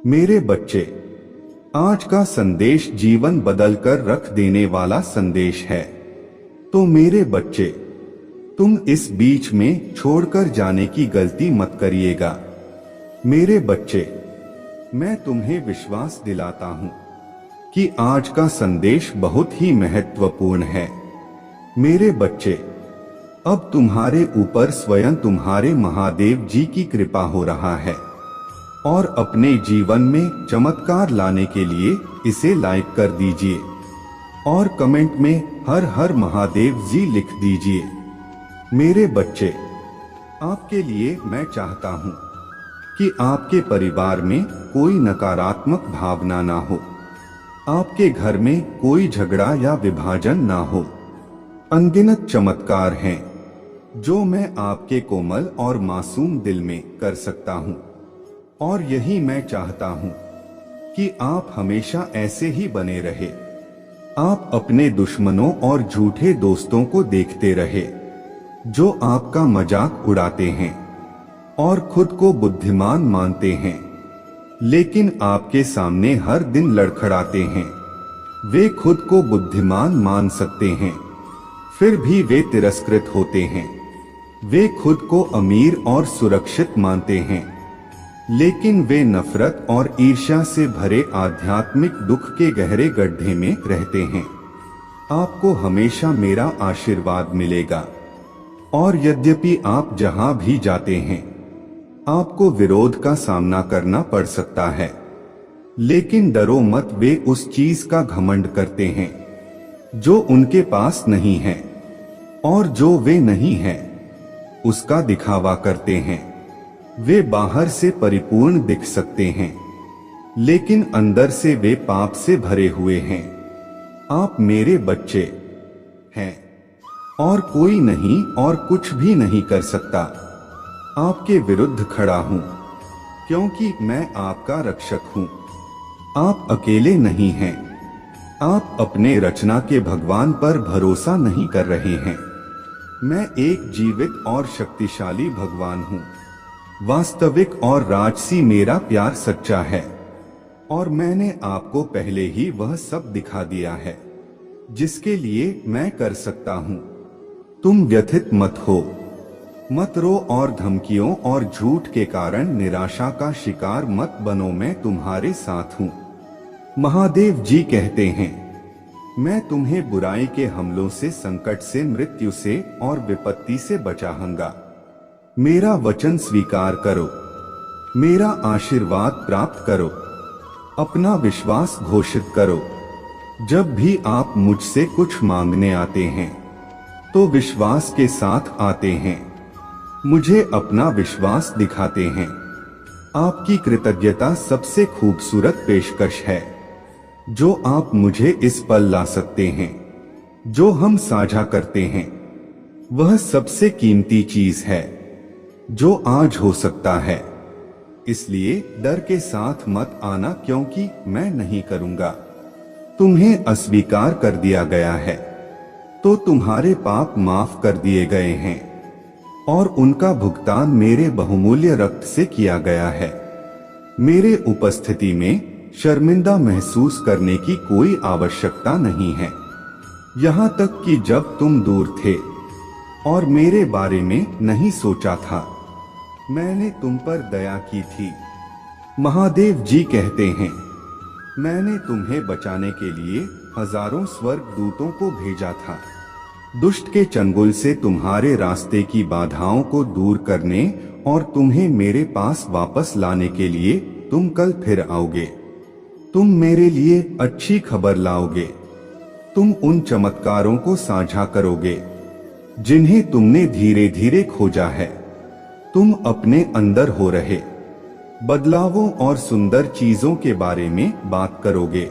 मेरे बच्चे, आज का संदेश जीवन बदलकर रख देने वाला संदेश है। तो मेरे बच्चे, तुम इस बीच में छोड़कर जाने की गलती मत करिएगा। मेरे बच्चे, मैं तुम्हें विश्वास दिलाता हूं कि आज का संदेश बहुत ही महत्वपूर्ण है। मेरे बच्चे, अब तुम्हारे ऊपर स्वयं तुम्हारे महादेव जी की कृपा हो रहा है और अपने जीवन में चमत्कार लाने के लिए इसे लाइक कर दीजिए और कमेंट में हर हर महादेव जी लिख दीजिए। मेरे बच्चे, आपके लिए मैं चाहता हूं कि आपके परिवार में कोई नकारात्मक भावना ना हो, आपके घर में कोई झगड़ा या विभाजन ना हो। अनगिनत चमत्कार हैं जो मैं आपके कोमल और मासूम दिल में कर सकता हूं और यही मैं चाहता हूं कि आप हमेशा ऐसे ही बने रहे। आप अपने दुश्मनों और झूठे दोस्तों को देखते रहे जो आपका मजाक उड़ाते हैं और खुद को बुद्धिमान मानते हैं, लेकिन आपके सामने हर दिन लड़खड़ाते हैं। वे खुद को बुद्धिमान मान सकते हैं, फिर भी वे तिरस्कृत होते हैं। वे खुद को अमीर और सुरक्षित मानते हैं, लेकिन वे नफरत और ईर्ष्या से भरे आध्यात्मिक दुख के गहरे गड्ढे में रहते हैं। आपको हमेशा मेरा आशीर्वाद मिलेगा और यद्यपि आप जहां भी जाते हैं आपको विरोध का सामना करना पड़ सकता है, लेकिन डरो मत। वे उस चीज का घमंड करते हैं जो उनके पास नहीं है और जो वे नहीं हैं उसका दिखावा करते हैं। वे बाहर से परिपूर्ण दिख सकते हैं, लेकिन अंदर से वे पाप से भरे हुए हैं। आप मेरे बच्चे हैं और कोई नहीं और कुछ भी नहीं कर सकता आपके विरुद्ध खड़ा हूं, क्योंकि मैं आपका रक्षक हूं। आप अकेले नहीं हैं। आप अपने रचना के भगवान पर भरोसा नहीं कर रहे हैं। मैं एक जीवित और शक्तिशाली भगवान हूं। वास्तविक और राजसी मेरा प्यार सच्चा है और मैंने आपको पहले ही वह सब दिखा दिया है जिसके लिए मैं कर सकता हूं। तुम व्यथित मत हो, मत रो और धमकियों और झूठ के कारण निराशा का शिकार मत बनो। मैं तुम्हारे साथ हूं। महादेव जी कहते हैं, मैं तुम्हें बुराई के हमलों से, संकट से, मृत्यु से और विपत्ति से बचाऊंगा। मेरा वचन स्वीकार करो, मेरा आशीर्वाद प्राप्त करो, अपना विश्वास घोषित करो। जब भी आप मुझसे कुछ मांगने आते हैं तो विश्वास के साथ आते हैं, मुझे अपना विश्वास दिखाते हैं। आपकी कृतज्ञता सबसे खूबसूरत पेशकश है जो आप मुझे इस पल ला सकते हैं। जो हम साझा करते हैं वह सबसे कीमती चीज है जो आज हो सकता है। इसलिए डर के साथ मत आना, क्योंकि मैं नहीं करूंगा। तुम्हें अस्वीकार कर दिया गया है तो तुम्हारे पाप माफ कर दिए गए हैं और उनका भुगतान मेरे बहुमूल्य रक्त से किया गया है। मेरे उपस्थिति में शर्मिंदा महसूस करने की कोई आवश्यकता नहीं है। यहाँ तक कि जब तुम दूर थे और मेरे बारे में नहीं सोचा था, मैंने तुम पर दया की थी। महादेव जी कहते हैं, मैंने तुम्हें बचाने के लिए हजारों स्वर्ग दूतों को भेजा था। दुष्ट के चंगुल से तुम्हारे रास्ते की बाधाओं को दूर करने और तुम्हें मेरे पास वापस लाने के लिए। तुम कल फिर आओगे। तुम मेरे लिए अच्छी खबर लाओगे। तुम उन चमत्कारों को साझा करोगे जिन्हें तुमने धीरे धीरे खोजा है। तुम अपने अंदर हो रहे बदलावों और सुंदर चीजों के बारे में बात करोगे।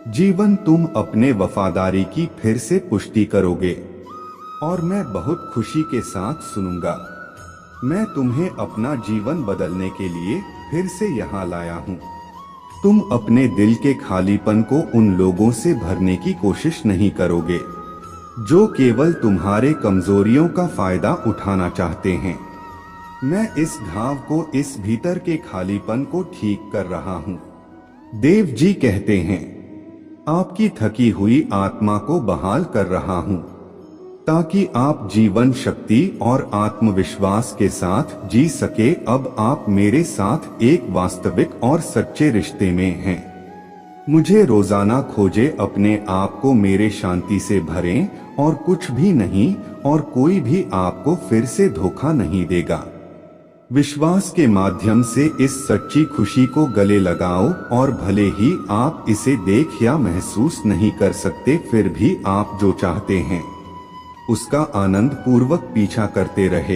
जीवन, तुम अपने वफादारी की फिर से पुष्टि करोगे और मैं बहुत खुशी के साथ सुनूंगा। मैं तुम्हें अपना जीवन बदलने के लिए फिर से यहाँ लाया हूँ। तुम अपने दिल के खालीपन को उन लोगों से भरने की कोशिश नहीं करोगे जो केवल तुम्हारे कमजोरियों का फायदा उठाना चाहते हैं। मैं इस घाव को, इस भीतर के खालीपन को ठीक कर रहा हूँ। देव जी कहते हैं, आपकी थकी हुई आत्मा को बहाल कर रहा हूँ, ताकि आप जीवन शक्ति और आत्मविश्वास के साथ जी सके। अब आप मेरे साथ एक वास्तविक और सच्चे रिश्ते में हैं। मुझे रोजाना खोजे, अपने आप को मेरे शांति से भरें, और कुछ भी नहीं और कोई भी आपको फिर से धोखा नहीं देगा। विश्वास के माध्यम से इस सच्ची खुशी को गले लगाओ, और भले ही आप इसे देख या महसूस नहीं कर सकते, फिर भी आप जो चाहते हैं उसका आनंद पूर्वक पीछा करते रहे।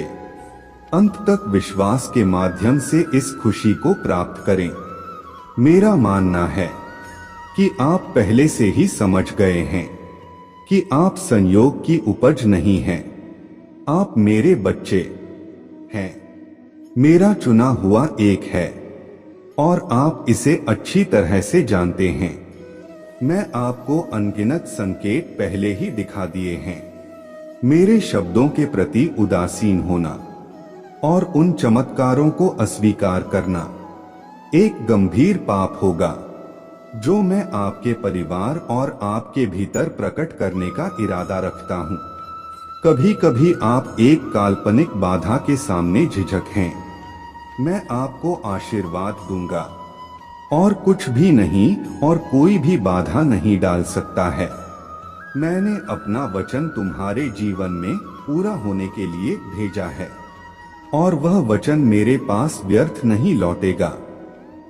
अंत तक विश्वास के माध्यम से इस खुशी को प्राप्त करें। मेरा मानना है कि आप पहले से ही समझ गए हैं कि आप संयोग की उपज नहीं हैं। आप मेरे बच्चे हैं, मेरा चुना हुआ एक है, और आप इसे अच्छी तरह से जानते हैं। मैं आपको अनगिनत संकेत पहले ही दिखा दिए हैं। मेरे शब्दों के प्रति उदासीन होना और उन चमत्कारों को अस्वीकार करना एक गंभीर पाप होगा, जो मैं आपके परिवार और आपके भीतर प्रकट करने का इरादा रखता हूँ। कभी कभी आप एक काल्पनिक बाधा के सामने झिझक हैं। मैं आपको आशीर्वाद दूंगा, और कुछ भी नहीं और कोई भी बाधा नहीं डाल सकता है। मैंने अपना वचन तुम्हारे जीवन में पूरा होने के लिए भेजा है, और वह वचन मेरे पास व्यर्थ नहीं लौटेगा।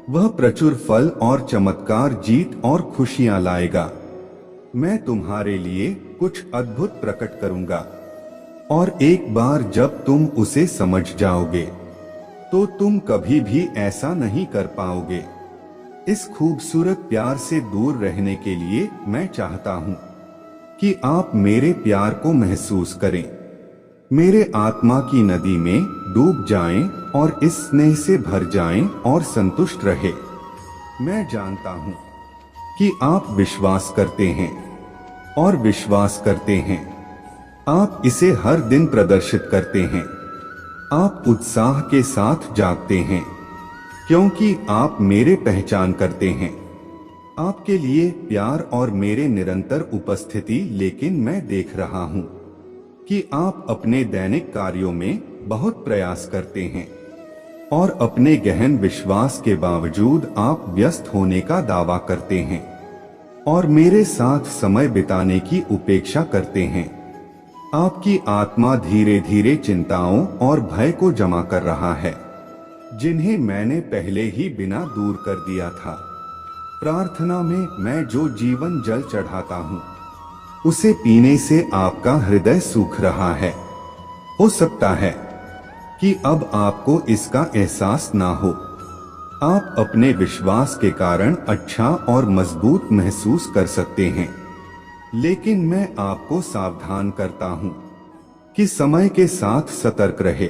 वह प्रचुर फल और चमत्कार, जीत और खुशियां लाएगा। मैं तुम्हारे लिए कुछ अद्भुत प्रकट करूंगा, और एक बार जब तुम उसे समझ जाओगे तो तुम कभी भी ऐसा नहीं कर पाओगे। इस खूबसूरत प्यार से दूर रहने के लिए मैं चाहता हूँ कि आप मेरे प्यार को महसूस करें, मेरे आत्मा की नदी में डूब जाएं और इस स्नेह से भर जाएं और संतुष्ट रहे। मैं जानता हूं कि आप विश्वास करते हैं और विश्वास करते हैं। आप इसे हर दिन प्रदर्शित करते हैं। आप उत्साह के साथ जागते हैं, क्योंकि आप मेरे पहचान करते हैं। आपके लिए प्यार और मेरे निरंतर उपस्थिति, लेकिन मैं देख रहा हूं कि आप अपने दैनिक कार्यों में बहुत प्रयास करते हैं, और अपने गहन विश्वास के बावजूद आप व्यस्त होने का दावा करते हैं और मेरे साथ समय बिताने की उपेक्षा करते हैं। आपकी आत्मा धीरे धीरे चिंताओं और भय को जमा कर रहा है, जिन्हें मैंने पहले ही बिना दूर कर दिया था। प्रार्थना में मैं जो जीवन जल चढ़ाता हूँ, उसे पीने से आपका हृदय सूख रहा है। हो सकता है कि अब आपको इसका एहसास ना हो। आप अपने विश्वास के कारण अच्छा और मजबूत महसूस कर सकते हैं, लेकिन मैं आपको सावधान करता हूँ कि समय के साथ सतर्क रहे।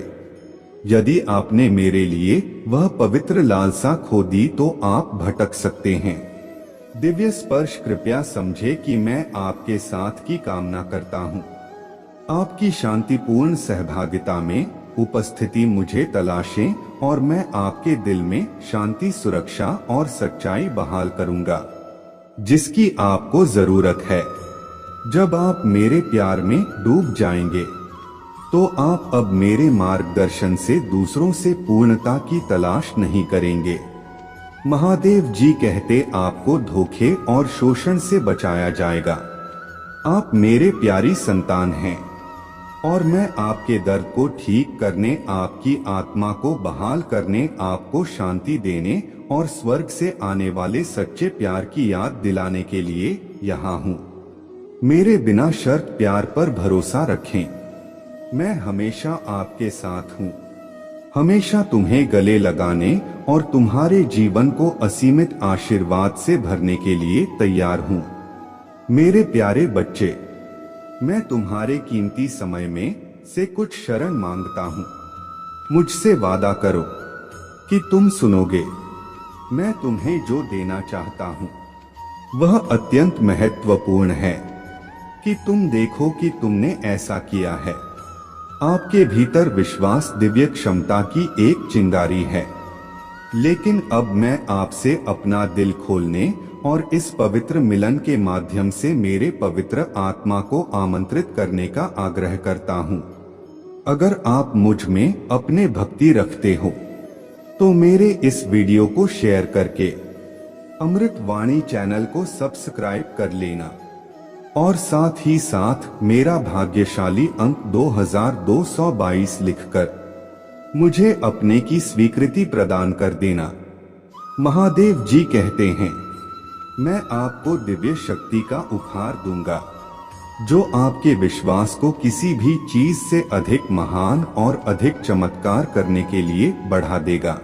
यदि आपने मेरे लिए वह पवित्र लालसा खो दी तो आप भटक सकते हैं। दिव्य स्पर्श, कृपया समझे कि मैं आपके साथ की कामना करता हूँ। आपकी शांतिपूर्ण सहभागिता में उपस्थिति मुझे तलाशें, और मैं आपके दिल में शांति, सुरक्षा और सच्चाई बहाल करूंगा, जिसकी आपको जरूरत है। जब आप मेरे प्यार में डूब जाएंगे, तो आप अब मेरे मार्गदर्शन से दूसरों से पूर्णता की तलाश नहीं करेंगे। महादेव जी कहते, आपको धोखे और शोषण से बचाया जाएगा। आप मेरे प्यारी संतान हैं, और मैं आपके दर्द को ठीक करने, आपकी आत्मा को बहाल करने, आपको शांति देने और स्वर्ग से आने वाले सच्चे प्यार की याद दिलाने के लिए यहाँ हूँ। मेरे बिना शर्त प्यार पर भरोसा रखें। मैं हमेशा आपके साथ हूँ, हमेशा तुम्हें गले लगाने और तुम्हारे जीवन को असीमित आशीर्वाद से भरने के लिए तैयार हूँ। मेरे प्यारे बच्चे, मैं तुम्हारे कीमती समय में से कुछ शरण मांगता हूँ। मुझसे वादा करो कि तुम सुनोगे। मैं तुम्हें जो देना चाहता हूँ वह अत्यंत महत्वपूर्ण है कि तुम देखो कि तुमने ऐसा किया है। आपके भीतर विश्वास दिव्य क्षमता की एक चिंगारी है। लेकिन अब मैं आपसे अपना दिल खोलने और इस पवित्र मिलन के माध्यम से मेरे पवित्र आत्मा को आमंत्रित करने का आग्रह करता हूँ। अगर आप मुझ में अपने भक्ति रखते हो तो मेरे इस वीडियो को शेयर करके अमृत वाणी चैनल को सब्सक्राइब कर लेना और साथ ही साथ मेरा भाग्यशाली अंक 2222 लिखकर मुझे अपने की स्वीकृति प्रदान कर देना। महादेव जी कहते हैं, मैं आपको दिव्य शक्ति का उपहार दूंगा जो आपके विश्वास को किसी भी चीज से अधिक महान और अधिक चमत्कार करने के लिए बढ़ा देगा।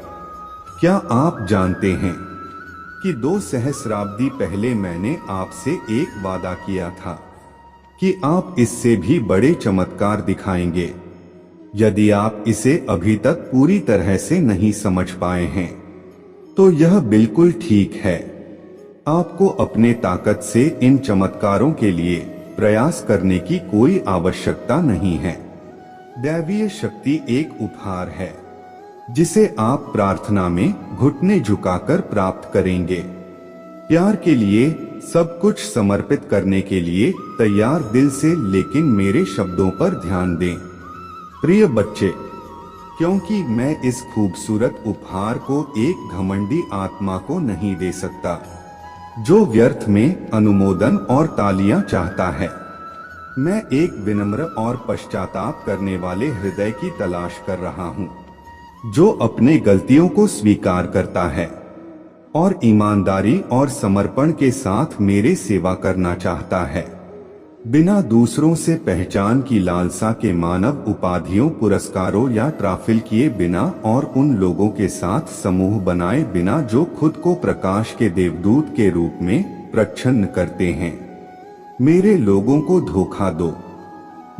क्या आप जानते हैं कि 2 सहस्राब्दी पहले मैंने आपसे एक वादा किया था कि आप इससे भी बड़े चमत्कार दिखाएंगे। यदि आप इसे अभी तक पूरी तरह से नहीं समझ पाए हैं तो यह बिल्कुल ठीक है। आपको अपने ताकत से इन चमत्कारों के लिए प्रयास करने की कोई आवश्यकता नहीं है। दैवीय शक्ति एक उपहार है जिसे आप प्रार्थना में घुटने झुकाकर प्राप्त करेंगे। प्यार के लिए सब कुछ समर्पित करने के लिए तैयार दिल से, लेकिन मेरे शब्दों पर ध्यान दें। प्रिय बच्चे, क्योंकि मैं इस खूबसूरत उपहार को एक घमंडी आत्मा को नहीं दे सकता जो व्यर्थ में अनुमोदन और तालियां चाहता है। मैं एक विनम्र और पश्चाताप करने वाले हृदय की तलाश कर रहा हूं जो अपने गलतियों को स्वीकार करता है और ईमानदारी और समर्पण के साथ मेरे सेवा करना चाहता है, बिना दूसरों से पहचान की लालसा के, मानव उपाधियों, पुरस्कारों या ट्रॉफी किए बिना और उन लोगों के साथ समूह बनाए बिना जो खुद को प्रकाश के देवदूत के रूप में प्रच्छन्न करते हैं। मेरे लोगों को धोखा दो।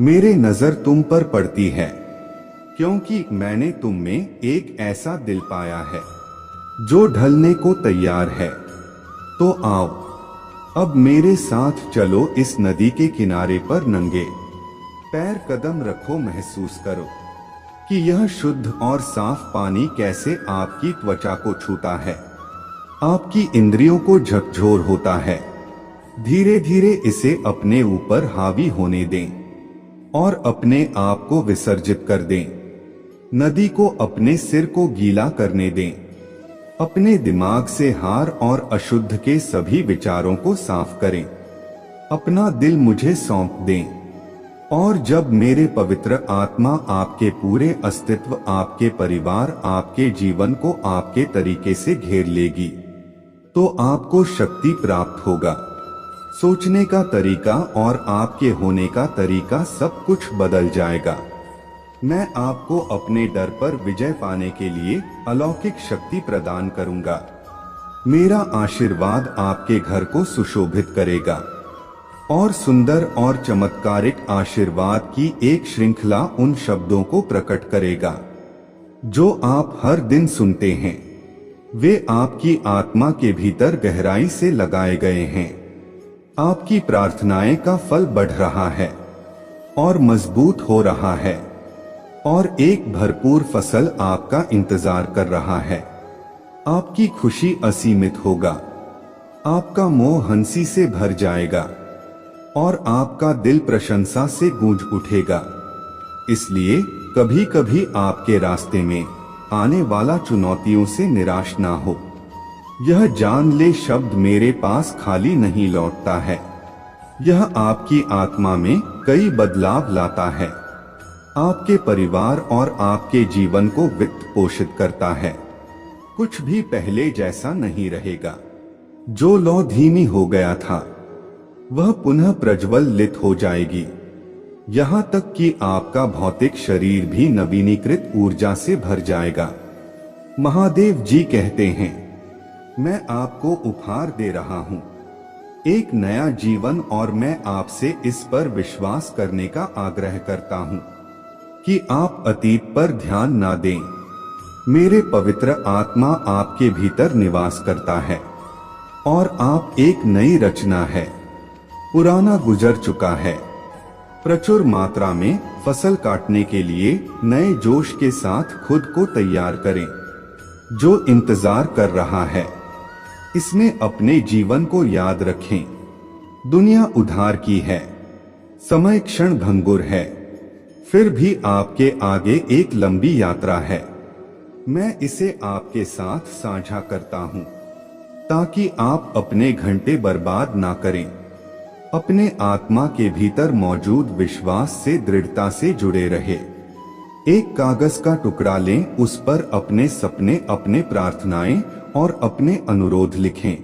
मेरी नजर तुम पर पड़ती है क्योंकि मैंने तुम में एक ऐसा दिल पाया है जो ढलने को तैयार है। तो आओ, अब मेरे साथ चलो इस नदी के किनारे पर नंगे पैर कदम रखो। महसूस करो कि यह शुद्ध और साफ पानी कैसे आपकी त्वचा को छूता है, आपकी इंद्रियों को झकझोर होता है। धीरे धीरे इसे अपने ऊपर हावी होने दें और अपने आप को विसर्जित कर दें। नदी को अपने सिर को गीला करने दें। अपने दिमाग से हार और अशुद्ध के सभी विचारों को साफ करें। अपना दिल मुझे सौंप दें और जब मेरे पवित्र आत्मा आपके पूरे अस्तित्व, आपके परिवार, आपके जीवन को आपके तरीके से घेर लेगी तो आपको शक्ति प्राप्त होगा। सोचने का तरीका और आपके होने का तरीका सब कुछ बदल जाएगा। मैं आपको अपने डर पर विजय पाने के लिए अलौकिक शक्ति प्रदान करूंगा। मेरा आशीर्वाद आपके घर को सुशोभित करेगा और सुंदर और चमत्कारिक आशीर्वाद की एक श्रृंखला उन शब्दों को प्रकट करेगा जो आप हर दिन सुनते हैं। वे आपकी आत्मा के भीतर गहराई से लगाए गए हैं। आपकी प्रार्थनाएं का फल बढ़ रहा है और मजबूत हो रहा है और एक भरपूर फसल आपका इंतजार कर रहा है। आपकी खुशी असीमित होगा। आपका मोह हंसी से भर जाएगा और आपका दिल प्रशंसा से गूंज उठेगा। इसलिए कभी कभी आपके रास्ते में आने वाला चुनौतियों से निराश ना हो। यह जान ले, शब्द मेरे पास खाली नहीं लौटता है। यह आपकी आत्मा में कई बदलाव लाता है, आपके परिवार और आपके जीवन को वित्त पोषित करता है। कुछ भी पहले जैसा नहीं रहेगा। जो लौ धीमी हो गया था वह पुनः प्रज्वलित हो जाएगी, यहाँ तक कि आपका भौतिक शरीर भी नवीनीकृत ऊर्जा से भर जाएगा। महादेव जी कहते हैं, मैं आपको उपहार दे रहा हूँ एक नया जीवन और मैं आपसे इस पर विश्वास करने का आग्रह करता हूँ कि आप अतीत पर ध्यान ना दें। मेरे पवित्र आत्मा आपके भीतर निवास करता है और आप एक नई रचना है। पुराना गुजर चुका है, प्रचुर मात्रा में फसल काटने के लिए नए जोश के साथ खुद को तैयार करें। जो इंतजार कर रहा है, इसमें अपने जीवन को याद रखें। दुनिया उधार की है, समय क्षण भंगुर है, फिर भी आपके आगे एक लंबी यात्रा है। मैं इसे आपके साथ साझा करता हूं ताकि आप अपने घंटे बर्बाद ना करें। अपने आत्मा के भीतर मौजूद विश्वास से दृढ़ता से जुड़े रहे। एक कागज का टुकड़ा लें, उस पर अपने सपने, अपने प्रार्थनाएं और अपने अनुरोध लिखें।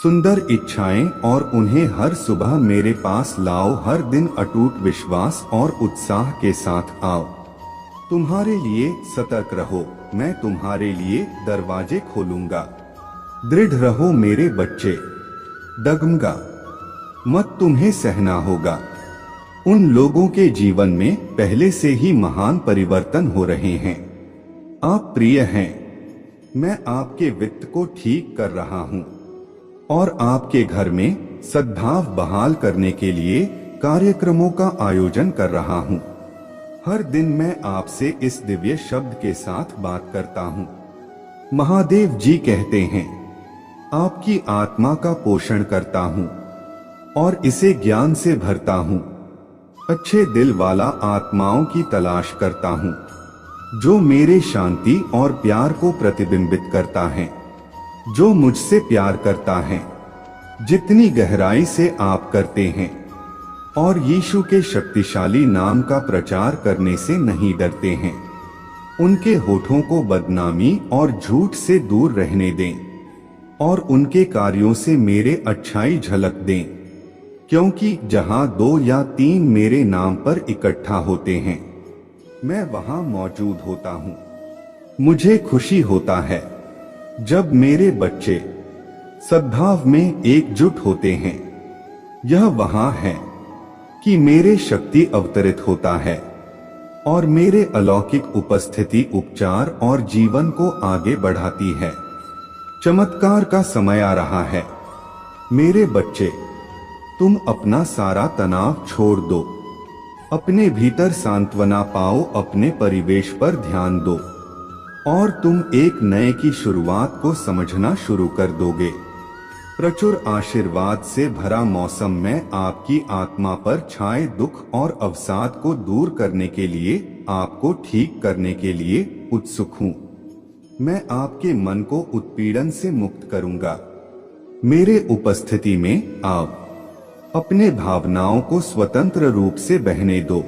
सुंदर इच्छाएं और उन्हें हर सुबह मेरे पास लाओ। हर दिन अटूट विश्वास और उत्साह के साथ आओ। तुम्हारे लिए सतर्क रहो, मैं तुम्हारे लिए दरवाजे खोलूंगा। दृढ़ रहो मेरे बच्चे, डगमगा मत, तुम्हें सहना होगा। उन लोगों के जीवन में पहले से ही महान परिवर्तन हो रहे हैं। आप प्रिय हैं। मैं आपके वित्त को ठीक कर रहा हूं और आपके घर में सद्भाव बहाल करने के लिए कार्यक्रमों का आयोजन कर रहा हूं। हर दिन मैं आपसे इस दिव्य शब्द के साथ बात करता हूं। महादेव जी कहते हैं, आपकी आत्मा का पोषण करता हूं और इसे ज्ञान से भरता हूं। अच्छे दिल वाला आत्माओं की तलाश करता हूं जो मेरे शांति और प्यार को प्रतिबिंबित करता है, जो मुझसे प्यार करता है जितनी गहराई से आप करते हैं, और यीशु के शक्तिशाली नाम का प्रचार करने से नहीं डरते हैं। उनके होठों को बदनामी और झूठ से दूर रहने दें और उनके कार्यों से मेरे अच्छाई झलक दें, क्योंकि जहां 2 या 3 मेरे नाम पर इकट्ठा होते हैं, मैं वहां मौजूद होता हूं। मुझे खुशी होता है जब मेरे बच्चे सद्भाव में एकजुट होते हैं। यह वहां है कि मेरे शक्ति अवतरित होता है और मेरे अलौकिक उपस्थिति उपचार और जीवन को आगे बढ़ाती है। चमत्कार का समय आ रहा है मेरे बच्चे। तुम अपना सारा तनाव छोड़ दो, अपने भीतर सांत्वना पाओ, अपने परिवेश पर ध्यान दो और तुम एक नए की शुरुआत को समझना शुरू कर दोगे। प्रचुर आशीर्वाद से भरा मौसम में आपकी आत्मा पर छाए दुख और अवसाद को दूर करने के लिए, आपको ठीक करने के लिए उत्सुक हूँ। मैं आपके मन को उत्पीड़न से मुक्त करूंगा। मेरे उपस्थिति में आओ, अपने भावनाओं को स्वतंत्र रूप से बहने दो।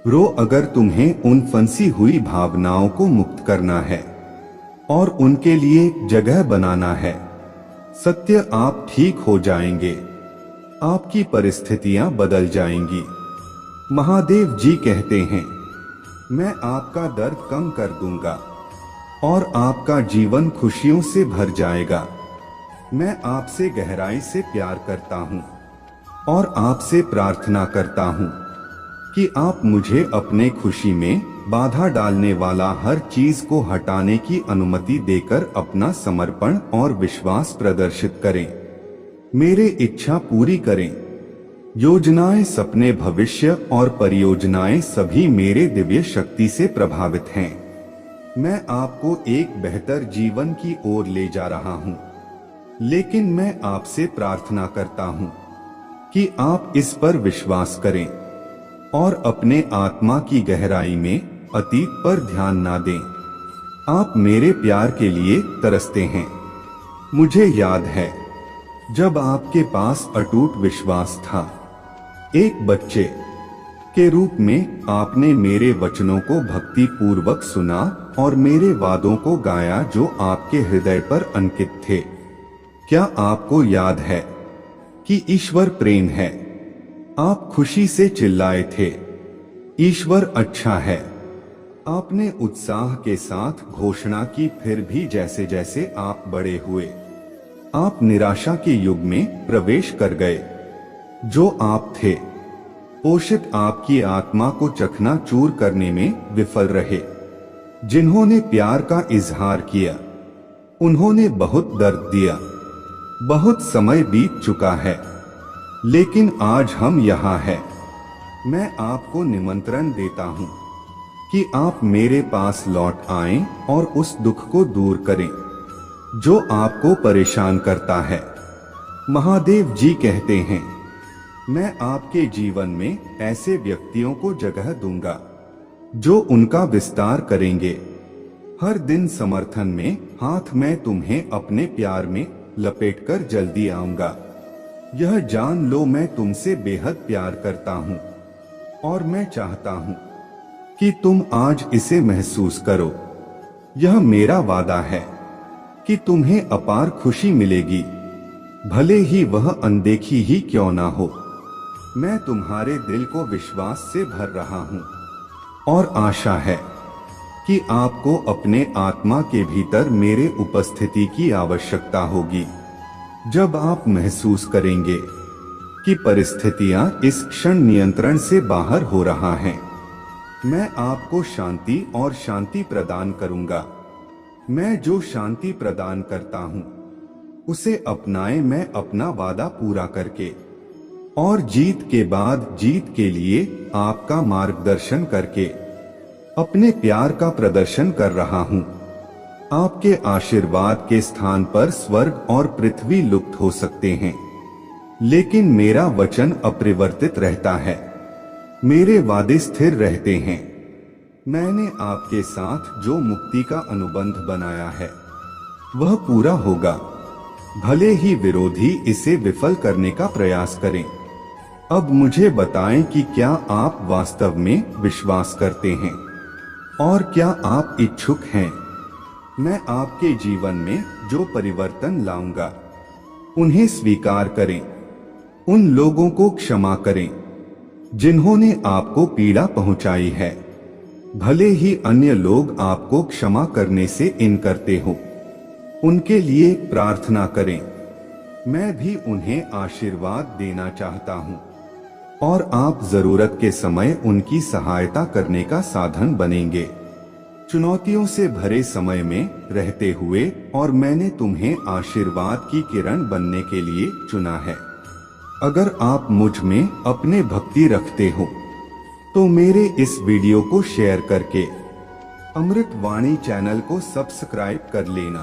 रो अगर तुम्हें उन फंसी हुई भावनाओं को मुक्त करना है और उनके लिए जगह बनाना है। सत्य, आप ठीक हो जाएंगे, आपकी परिस्थितियां बदल जाएंगी। महादेव जी कहते हैं, मैं आपका दर्द कम कर दूंगा और आपका जीवन खुशियों से भर जाएगा। मैं आपसे गहराई से प्यार करता हूं और आपसे प्रार्थना करता हूं कि आप मुझे अपने खुशी में बाधा डालने वाला हर चीज को हटाने की अनुमति देकर अपना समर्पण और विश्वास प्रदर्शित करें। मेरे इच्छा पूरी करें। योजनाएं, सपने, भविष्य और परियोजनाएं सभी मेरे दिव्य शक्ति से प्रभावित हैं। मैं आपको एक बेहतर जीवन की ओर ले जा रहा हूं, लेकिन मैं आपसे प्रार्थना करता हूं कि आप इस पर विश्वास करें और अपने आत्मा की गहराई में अतीत पर ध्यान ना दें। आप मेरे प्यार के लिए तरसते हैं। मुझे याद है जब आपके पास अटूट विश्वास था। एक बच्चे के रूप में आपने मेरे वचनों को भक्ति पूर्वक सुना और मेरे वादों को गाया जो आपके हृदय पर अंकित थे। क्या आपको याद है कि ईश्वर प्रेम है? आप खुशी से चिल्लाए थे, ईश्वर अच्छा है। आपने उत्साह के साथ घोषणा की, फिर भी जैसे जैसे आप बड़े हुए, आप निराशा के युग में प्रवेश कर गए। जो आप थे, पोषित आपकी आत्मा को चकनाचूर करने में विफल रहे। जिन्होंने प्यार का इजहार किया, उन्होंने बहुत दर्द दिया। बहुत समय बीत चुका है, लेकिन आज हम यहाँ हैं। मैं आपको निमंत्रण देता हूं कि आप मेरे पास लौट आएं और उस दुख को दूर करें जो आपको परेशान करता है। महादेव जी कहते हैं, मैं आपके जीवन में ऐसे व्यक्तियों को जगह दूंगा जो उनका विस्तार करेंगे। हर दिन समर्थन में हाथ मैं तुम्हें अपने प्यार में लपेटकर जल्दी आऊंगा। यह जान लो मैं तुमसे बेहद प्यार करता हूं और मैं चाहता हूं कि तुम आज इसे महसूस करो। यह मेरा वादा है कि तुम्हें अपार खुशी मिलेगी, भले ही वह अनदेखी ही क्यों ना हो। मैं तुम्हारे दिल को विश्वास से भर रहा हूं और आशा है कि आपको अपने आत्मा के भीतर मेरे उपस्थिति की आवश्यकता होगी। जब आप महसूस करेंगे कि परिस्थितियां इस क्षण नियंत्रण से बाहर हो रहा हैं, मैं आपको शांति और शांति प्रदान करूंगा। मैं जो शांति प्रदान करता हूं उसे अपनाएं, मैं अपना वादा पूरा करके और जीत के बाद जीत के लिए आपका मार्गदर्शन करके अपने प्यार का प्रदर्शन कर रहा हूं। आपके आशीर्वाद के स्थान पर स्वर्ग और पृथ्वी लुप्त हो सकते हैं, लेकिन मेरा वचन अपरिवर्तित रहता है। मेरे वादे स्थिर रहते हैं। मैंने आपके साथ जो मुक्ति का अनुबंध बनाया है वह पूरा होगा, भले ही विरोधी इसे विफल करने का प्रयास करें। अब मुझे बताएं कि क्या आप वास्तव में विश्वास करते हैं और क्या आप इच्छुक हैं। मैं आपके जीवन में जो परिवर्तन लाऊंगा उन्हें स्वीकार करें। उन लोगों को क्षमा करें जिन्होंने आपको पीड़ा पहुंचाई है, भले ही अन्य लोग आपको क्षमा करने से इनकारते हो। उनके लिए प्रार्थना करें। मैं भी उन्हें आशीर्वाद देना चाहता हूं और आप जरूरत के समय उनकी सहायता करने का साधन बनेंगे। चुनौतियों से भरे समय में रहते हुए और मैंने तुम्हें आशीर्वाद की किरण बनने के लिए चुना है। अगर आप मुझ में अपने भक्ति रखते हो तो मेरे इस वीडियो को शेयर करके अमृत वाणी चैनल को सब्सक्राइब कर लेना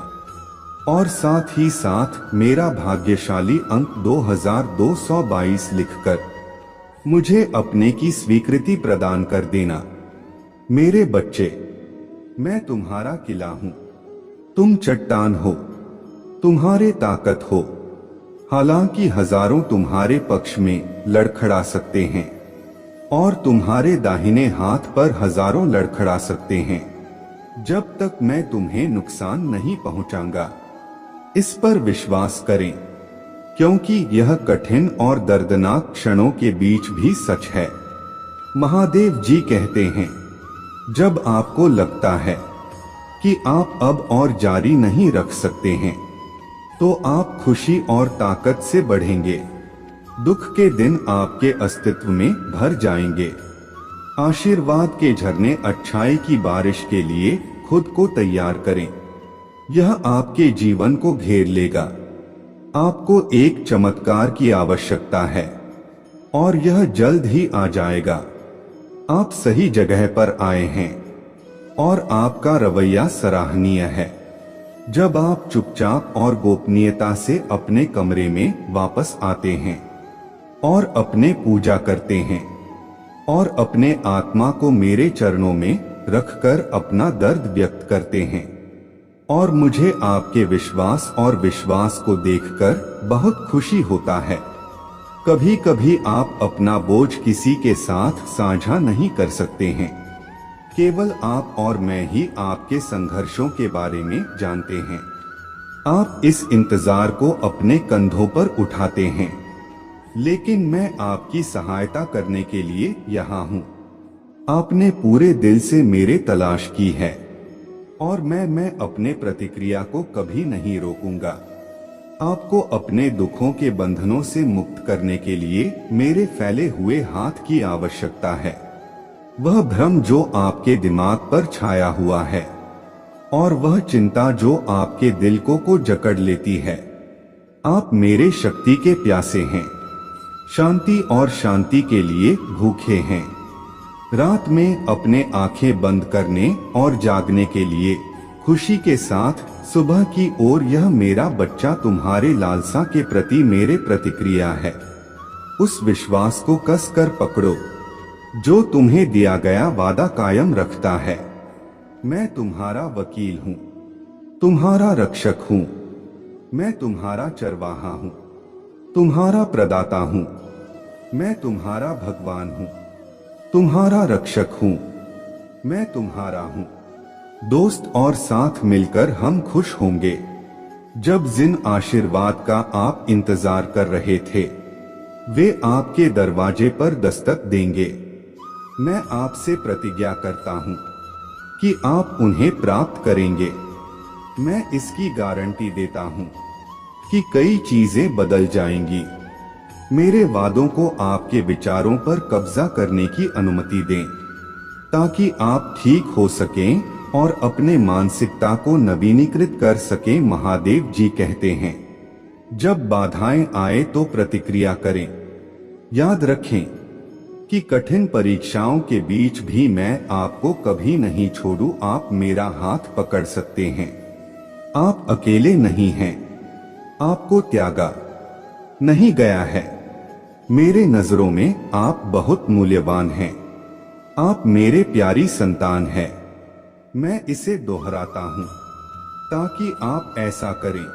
और साथ ही साथ मेरा भाग्यशाली अंक 2222 लिखकर मुझे अपने की स्वीकृति प्रदान कर देना। मेरे बच्चे, मैं तुम्हारा किला हूं। तुम चट्टान हो, तुम्हारे ताकत हो। हालांकि हजारों तुम्हारे पक्ष में लड़खड़ा सकते हैं और तुम्हारे दाहिने हाथ पर हजारों लड़खड़ा सकते हैं, जब तक मैं तुम्हें नुकसान नहीं पहुंचाऊंगा। इस पर विश्वास करें, क्योंकि यह कठिन और दर्दनाक क्षणों के बीच भी सच है। महादेव जी कहते हैं, जब आपको लगता है कि आप अब और जारी नहीं रख सकते हैं, तो आप खुशी और ताकत से बढ़ेंगे। दुख के दिन आपके अस्तित्व में भर जाएंगे। आशीर्वाद के झरने अच्छाई की बारिश के लिए खुद को तैयार करें। यह आपके जीवन को घेर लेगा। आपको एक चमत्कार की आवश्यकता है और यह जल्द ही आ जाएगा। आप सही जगह पर आए हैं और आपका रवैया सराहनीय है। जब आप चुपचाप और गोपनीयता से अपने कमरे में वापस आते हैं और अपने पूजा करते हैं और अपने आत्मा को मेरे चरणों में रखकर अपना दर्द व्यक्त करते हैं, और मुझे आपके विश्वास और विश्वास को देखकर बहुत खुशी होता है। कभी कभी आप अपना बोझ किसी के साथ साझा नहीं कर सकते हैं। केवल आप और मैं ही आपके संघर्षों के बारे में जानते हैं। आप इस इंतजार को अपने कंधों पर उठाते हैं, लेकिन मैं आपकी सहायता करने के लिए यहाँ हूँ। आपने पूरे दिल से मेरे तलाश की है और मैं अपने प्रतिक्रिया को कभी नहीं रोकूंगा। आपको अपने दुखों के बंधनों से मुक्त करने के लिए मेरे फैले हुए हाथ की आवश्यकता है। वह भ्रम जो आपके दिमाग पर छाया हुआ है और वह चिंता जो आपके दिल को जकड़ लेती है। आप मेरे शक्ति के प्यासे हैं। शांति और शांति के लिए भूखे हैं। रात में अपने आंखें बंद करने और जागने के लिए खुशी के साथ सुबह की ओर यह मेरा बच्चा तुम्हारे लालसा के प्रति मेरे प्रतिक्रिया है। उस विश्वास को कसकर पकड़ो जो तुम्हें दिया गया वादा कायम रखता है। मैं तुम्हारा वकील हूँ, तुम्हारा रक्षक हूँ, मैं तुम्हारा चरवाहा हूँ, तुम्हारा प्रदाता हूँ, मैं तुम्हारा भगवान हूँ, तुम्हारा रक्षक हूँ, मैं तुम्हारा हूँ। दोस्त और साथ मिलकर हम खुश होंगे। जब जिन आशीर्वाद का आप इंतजार कर रहे थे वे आपके दरवाजे पर दस्तक देंगे। मैं आपसे प्रतिज्ञा करता हूँ कि आप उन्हें प्राप्त करेंगे। मैं इसकी गारंटी देता हूँ कि कई चीजें बदल जाएंगी। मेरे वादों को आपके विचारों पर कब्जा करने की अनुमति दें ताकि आप ठीक हो सकें और अपने मानसिकता को नवीनीकृत कर सकें। महादेव जी कहते हैं, जब बाधाएं आए तो प्रतिक्रिया करें। याद रखें कि कठिन परीक्षाओं के बीच भी मैं आपको कभी नहीं छोड़ू। आप मेरा हाथ पकड़ सकते हैं। आप अकेले नहीं हैं। आपको त्यागा नहीं गया है। मेरे नजरों में आप बहुत मूल्यवान हैं। आप मेरे प्यारी संतान हैं। मैं इसे दोहराता हूं ताकि आप ऐसा करें।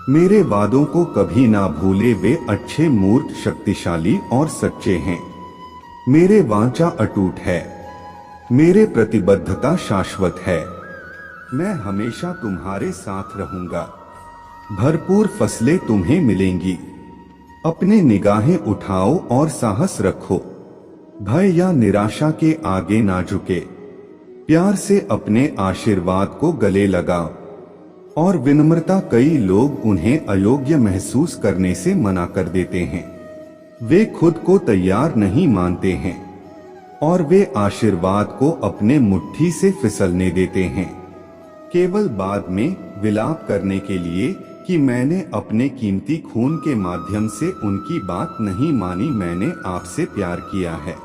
मेरे वादों को कभी ना भूले। वे अच्छे, मूर्त, शक्तिशाली और सच्चे हैं। मेरे वाचा अटूट है। मेरे प्रतिबद्धता शाश्वत है। मैं हमेशा तुम्हारे साथ रहूंगा। भरपूर फसलें तुम्हें मिलेंगी। अपने निगाहें उठाओ और साहस रखो। भय या निराशा के आगे ना झुके। प्यार से अपने आशीर्वाद को गले लगाओ और विनम्रता। कई लोग उन्हें अयोग्य महसूस करने से मना कर देते हैं। वे खुद को तैयार नहीं मानते हैं और वे आशीर्वाद को अपने मुट्ठी से फिसलने देते हैं, केवल बाद में विलाप करने के लिए कि मैंने अपने कीमती खून के माध्यम से उनकी बात नहीं मानी। मैंने आपसे प्यार किया है,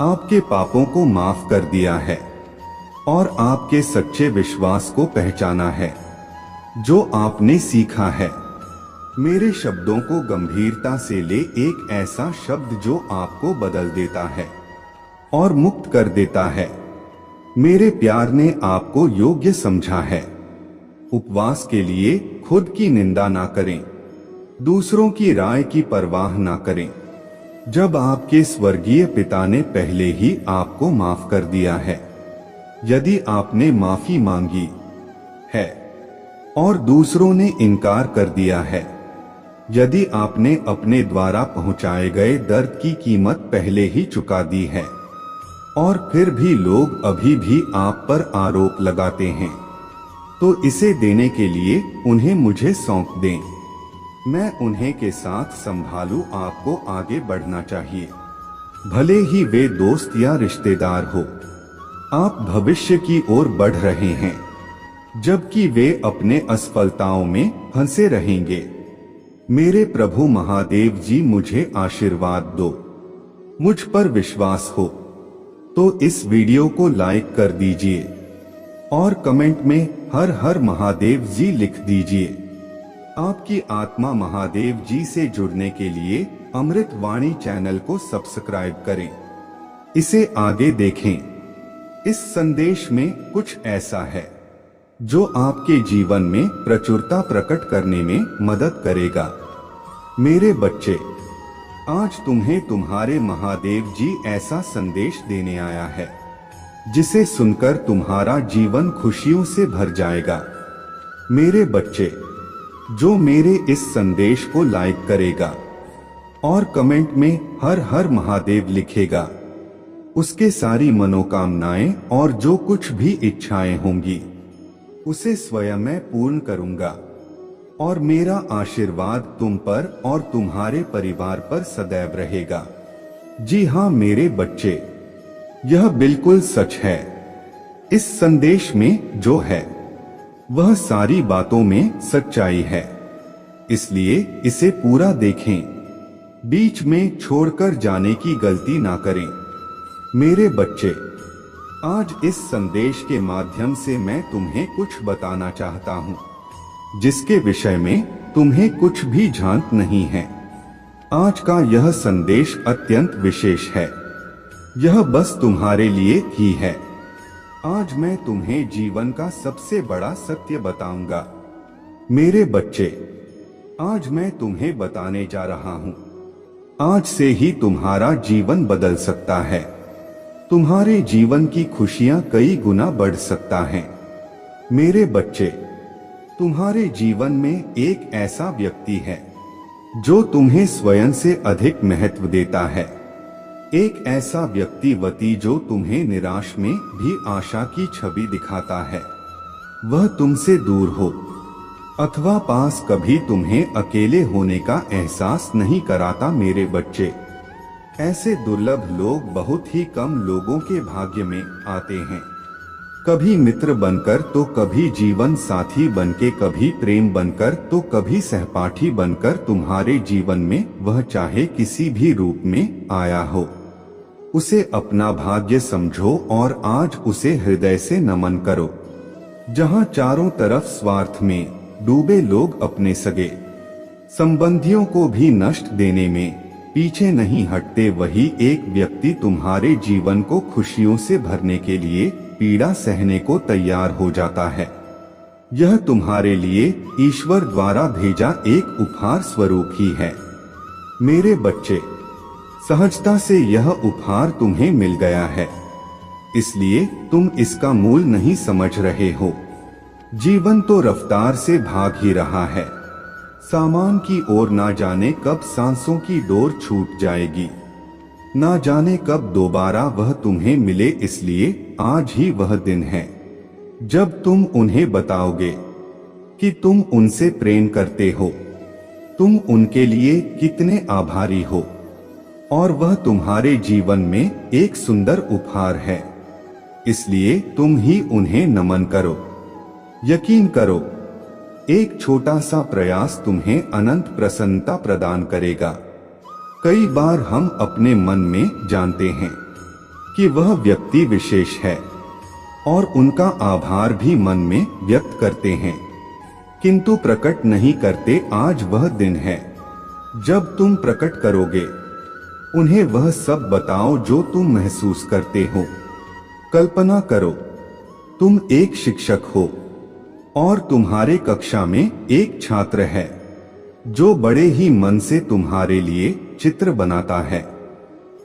आपके पापों को माफ कर दिया है और आपके सच्चे विश्वास को पहचाना है जो आपने सीखा है। मेरे शब्दों को गंभीरता से ले। एक ऐसा शब्द जो आपको बदल देता है और मुक्त कर देता है। मेरे प्यार ने आपको योग्य समझा है। उपवास के लिए खुद की निंदा ना करें, दूसरों की राय की परवाह ना करें। जब आपके स्वर्गीय पिता ने पहले ही आपको माफ कर दिया है, यदि आपने माफी मांगी है और दूसरों ने इनकार कर दिया है, यदि आपने अपने द्वारा पहुंचाए गए दर्द की कीमत पहले ही चुका दी है और फिर भी लोग अभी भी आप पर आरोप लगाते हैं, तो इसे देने के लिए उन्हें मुझे सौंप दें। मैं उन्हें के साथ संभालूं। आपको आगे बढ़ना चाहिए, भले ही वे दोस्त या रिश्तेदार हो। आप भविष्य की ओर बढ़ रहे हैं, जबकि वे अपने असफलताओं में फंसे रहेंगे। मेरे प्रभु महादेव जी, मुझे आशीर्वाद दो। मुझ पर विश्वास हो तो इस वीडियो को लाइक कर दीजिए और कमेंट में हर हर महादेव जी लिख दीजिए। आपकी आत्मा महादेव जी से जुड़ने के लिए अमृत वाणी चैनल को सब्सक्राइब करें, इसे आगे देखें। इस संदेश में कुछ ऐसा है जो आपके जीवन में प्रचुरता प्रकट करने में मदद करेगा। मेरे बच्चे, आज तुम्हें तुम्हारे महादेव जी ऐसा संदेश देने आया है जिसे सुनकर तुम्हारा जीवन खुशियों से भर जाएगा। मेरे बच्चे, जो मेरे इस संदेश को लाइक करेगा और कमेंट में हर हर महादेव लिखेगा, उसके सारी मनोकामनाएं और जो कुछ भी इच्छाएं होंगी उसे स्वयं मैं पूर्ण करूंगा और मेरा आशीर्वाद तुम पर और तुम्हारे परिवार पर सदैव रहेगा। जी हाँ मेरे बच्चे, यह बिल्कुल सच है। इस संदेश में जो है वह सारी बातों में सच्चाई है, इसलिए इसे पूरा देखें। बीच में छोड़कर जाने की गलती ना करें। मेरे बच्चे, आज इस संदेश के माध्यम से मैं तुम्हें कुछ बताना चाहता हूँ, जिसके विषय में तुम्हें कुछ भी झांक नहीं है। आज का यह संदेश अत्यंत विशेष है। यह बस तुम्हारे लिए ही है। आज मैं तुम्हें जीवन का सबसे बड़ा सत्य बताऊंगा। मेरे बच्चे, आज मैं तुम्हें बताने जा रहा हूं, आज से ही तुम्हारा जीवन बदल सकता है। तुम्हारे जीवन की खुशियां कई गुना बढ़ सकता है। मेरे बच्चे, तुम्हारे जीवन में एक ऐसा व्यक्ति है जो तुम्हें स्वयं से अधिक महत्व देता है। एक ऐसा व्यक्ति जो तुम्हें निराश में भी आशा की छवि दिखाता है। वह तुमसे दूर हो अथवा पास कभी तुम्हें अकेले होने का एहसास नहीं कराता। मेरे बच्चे, ऐसे दुर्लभ लोग बहुत ही कम लोगों के भाग्य में आते हैं। कभी मित्र बनकर तो कभी जीवन साथी बनके, कभी प्रेम बनकर तो कभी सहपाठी बनकर तुम्हारे जीवन में वह चाहे किसी भी रूप में आया हो, उसे अपना भाग्य समझो और आज उसे हृदय से नमन करो। जहां चारों तरफ स्वार्थ में डूबे लोग अपने सगे संबंधियों को भी नष्ट देने में पीछे नहीं हटते, वही एक व्यक्ति तुम्हारे जीवन को खुशियों से भरने के लिए पीड़ा सहने को तैयार हो जाता है। यह तुम्हारे लिए ईश्वर द्वारा भेजा एक उपहार स्वरूप ही है। मेरे बच्चे, सहजता से यह उपहार तुम्हें मिल गया है, इसलिए तुम इसका मूल नहीं समझ रहे हो। जीवन तो रफ्तार से भाग ही रहा है। सामान की ओर ना जाने कब सांसों की डोर छूट जाएगी, ना जाने कब दोबारा वह तुम्हें मिले। इसलिए आज ही वह दिन है जब तुम उन्हें बताओगे कि तुम उनसे प्रेम करते हो, तुम उनके लिए कितने आभारी हो, और वह तुम्हारे जीवन में एक सुंदर उपहार है। इसलिए तुम ही उन्हें नमन करो। यकीन करो, एक छोटा सा प्रयास तुम्हें अनंत प्रसन्नता प्रदान करेगा। कई बार हम अपने मन में जानते हैं कि वह व्यक्ति विशेष है और उनका आभार भी मन में व्यक्त करते हैं, किंतु प्रकट नहीं करते। आज वह दिन है जब तुम प्रकट करोगे। उन्हें वह सब बताओ जो तुम महसूस करते हो। कल्पना करो, तुम एक शिक्षक हो और तुम्हारे कक्षा में एक छात्र है जो बड़े ही मन से तुम्हारे लिए चित्र बनाता है,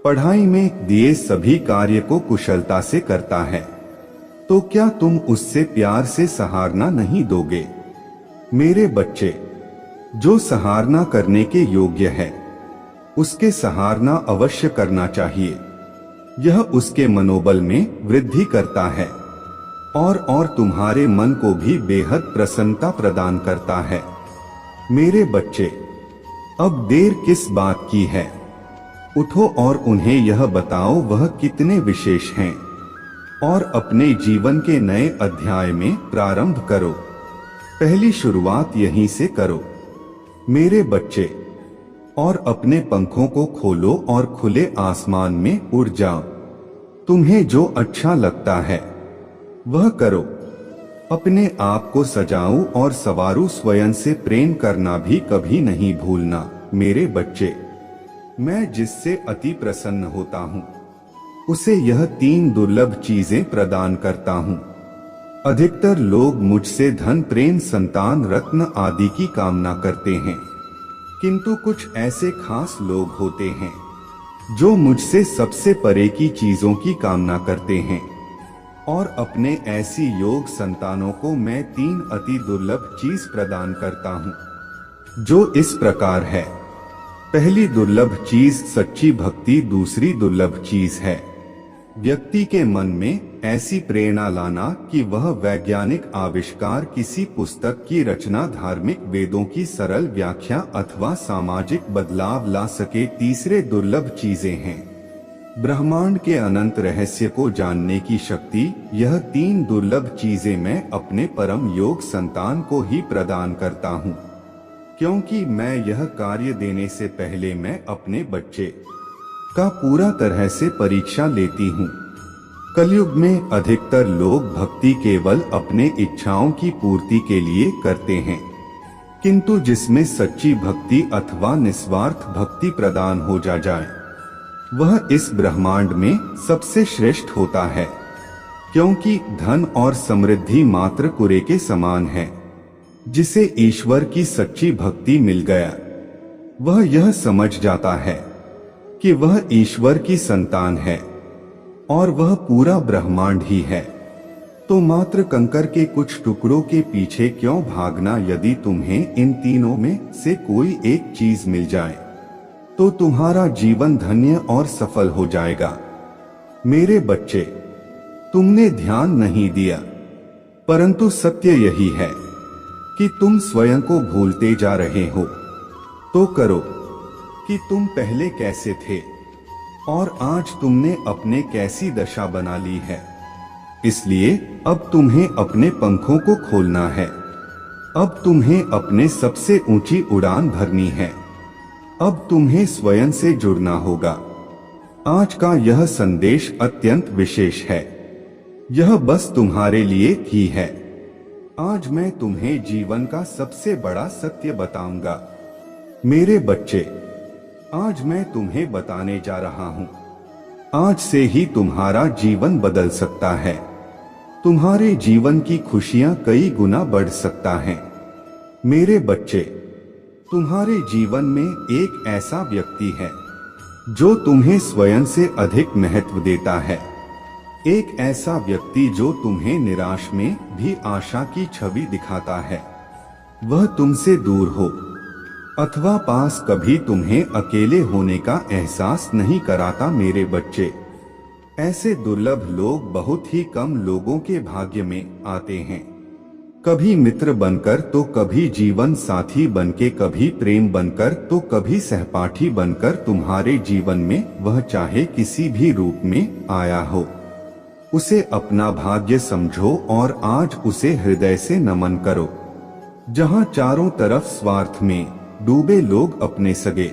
पढ़ाई में दिए सभी कार्य को कुशलता से करता है। तो क्या तुम उससे प्यार से सराहना नहीं दोगे? मेरे बच्चे, जो सराहना करने के योग्य है उसके सराहना अवश्य करना चाहिए। यह उसके मनोबल में वृद्धि करता है और तुम्हारे मन को भी बेहद प्रसन्नता प्रदान करता है। मेरे बच्चे, अब देर किस बात की है? उठो और उन्हें यह बताओ वह कितने विशेष हैं और अपने जीवन के नए अध्याय में प्रारंभ करो। पहली शुरुआत यहीं से करो। मेरे बच्चे, और अपने पंखों को खोलो और खुले आसमान में उड़ जाओ। तुम्हें जो अच्छा लगता है वह करो। अपने आप को सजाऊं और सवारूं, स्वयं से प्रेम करना भी कभी नहीं भूलना। मेरे बच्चे, मैं जिससे अति प्रसन्न होता हूँ उसे यह 3 दुर्लभ चीजें प्रदान करता हूँ। अधिकतर लोग मुझसे धन, प्रेम, संतान, रत्न आदि की कामना करते हैं, किंतु कुछ ऐसे खास लोग होते हैं जो मुझसे सबसे परे की चीजों की कामना करते हैं, और अपने ऐसी योग संतानों को मैं 3 अति दुर्लभ चीज प्रदान करता हूँ, जो इस प्रकार है। पहली दुर्लभ चीज सच्ची भक्ति। दूसरी दुर्लभ चीज है व्यक्ति के मन में ऐसी प्रेरणा लाना कि वह वैज्ञानिक आविष्कार, किसी पुस्तक की रचना, धार्मिक वेदों की सरल व्याख्या अथवा सामाजिक बदलाव ला सके। तीसरे दुर्लभ चीजें हैं ब्रह्मांड के अनंत रहस्य को जानने की शक्ति। यह 3 दुर्लभ चीजें मैं अपने परम योग संतान को ही प्रदान करता हूँ। क्योंकि मैं यह कार्य देने से पहले मैं अपने बच्चे का पूरा तरह से परीक्षा लेती हूँ। कलयुग में अधिकतर लोग भक्ति केवल अपने इच्छाओं की पूर्ति के लिए करते हैं, किंतु जिसमें सच्ची भक्ति अथवा निस्वार्थ भक्ति प्रदान हो जाए वह इस ब्रह्मांड में सबसे श्रेष्ठ होता है, क्योंकि धन और समृद्धि मात्र कुरे के समान है। जिसे ईश्वर की सच्ची भक्ति मिल गया वह यह समझ जाता है कि वह ईश्वर की संतान है और वह पूरा ब्रह्मांड ही है। तो मात्र कंकर के कुछ टुकड़ों के पीछे क्यों भागना। यदि तुम्हें इन तीनों में से कोई एक चीज मिल जाए तो तुम्हारा जीवन धन्य और सफल हो जाएगा। मेरे बच्चे, तुमने ध्यान नहीं दिया, परंतु सत्य यही है कि तुम स्वयं को भूलते जा रहे हो। तो करो कि तुम पहले कैसे थे और आज तुमने अपने कैसी दशा बना ली है। इसलिए अब तुम्हें अपने पंखों को खोलना है। अब तुम्हें अपने सबसे ऊंची उड़ान भरनी है। अब तुम्हें स्वयं से जुड़ना होगा। आज का यह संदेश अत्यंत विशेष है। यह बस तुम्हारे लिए ही है। आज मैं तुम्हें जीवन का सबसे बड़ा सत्य बताऊंगा। मेरे बच्चे, आज मैं तुम्हें बताने जा रहा हूं। आज से ही तुम्हारा जीवन बदल सकता है। तुम्हारे जीवन की खुशियां कई गुना बढ़ सकता है। मेरे बच्चे, तुम्हारे जीवन में एक ऐसा व्यक्ति है जो तुम्हें स्वयं से अधिक महत्व देता है। एक ऐसा व्यक्ति जो तुम्हें निराश में भी आशा की छवि दिखाता है। वह तुमसे दूर हो अथवा पास कभी तुम्हें अकेले होने का एहसास नहीं कराता। मेरे बच्चे, ऐसे दुर्लभ लोग बहुत ही कम लोगों के भाग्य में आते हैं। कभी मित्र बनकर तो कभी जीवन साथी बनके, कभी प्रेम बनकर तो कभी सहपाठी बनकर तुम्हारे जीवन में वह चाहे किसी भी रूप में आया हो, उसे अपना भाग्य समझो और आज उसे हृदय से नमन करो। जहां चारों तरफ स्वार्थ में डूबे लोग अपने सगे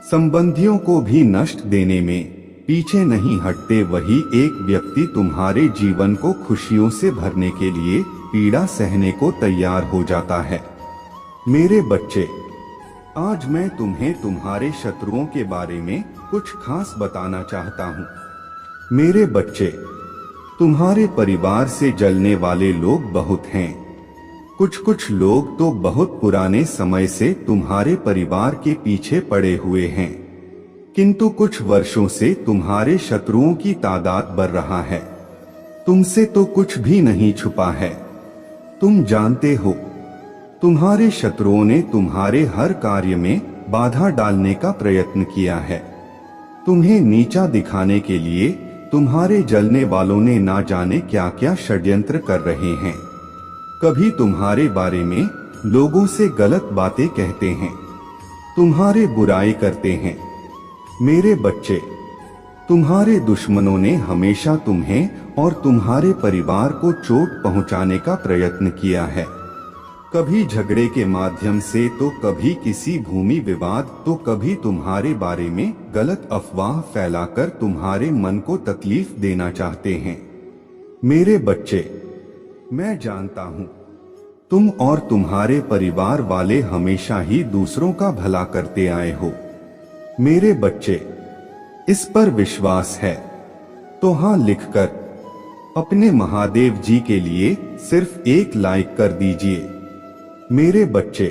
संबंधियों को भी नष्ट देने में पीछे नहीं हटते, वही एक व्यक्ति तुम्हारे जीवन को खुशियों से भरने के लिए पीड़ा सहने को तैयार हो जाता है। मेरे बच्चे, आज मैं तुम्हें तुम्हारे शत्रुओं के बारे में कुछ खास बताना चाहता हूँ। मेरे बच्चे, तुम्हारे परिवार से जलने वाले लोग बहुत हैं। कुछ लोग तो बहुत पुराने समय से तुम्हारे परिवार के पीछे पड़े हुए हैं, किंतु कुछ वर्षों से तुम्हारे शत्रुओं की तादाद बढ़ रहा है। तुमसे तो कुछ भी नहीं छुपा है। तुम जानते हो, तुम्हारे शत्रुओं ने तुम्हारे हर कार्य में बाधा डालने का प्रयत्न किया है। तुम्हें नीचा दिखाने के लिए तुम्हारे जलने वालों ने ना जाने क्या क्या षड्यंत्र कर रहे हैं। कभी तुम्हारे बारे में लोगों से गलत बातें कहते हैं, तुम्हारे बुराई करते हैं। मेरे बच्चे, तुम्हारे दुश्मनों ने हमेशा तुम्हें और तुम्हारे परिवार को चोट पहुंचाने का प्रयत्न किया है। कभी झगड़े के माध्यम से, तो कभी किसी भूमि विवाद, तो कभी तुम्हारे बारे में गलत अफवाह फैलाकर तुम्हारे मन को तकलीफ देना चाहते हैं। मेरे बच्चे, मैं जानता हूँ तुम और तुम्हारे परिवार वाले हमेशा ही दूसरों का भला करते आए हो। मेरे बच्चे, इस पर विश्वास है तो हाँ लिखकर अपने महादेव जी के लिए सिर्फ एक लाइक कर दीजिए। मेरे बच्चे,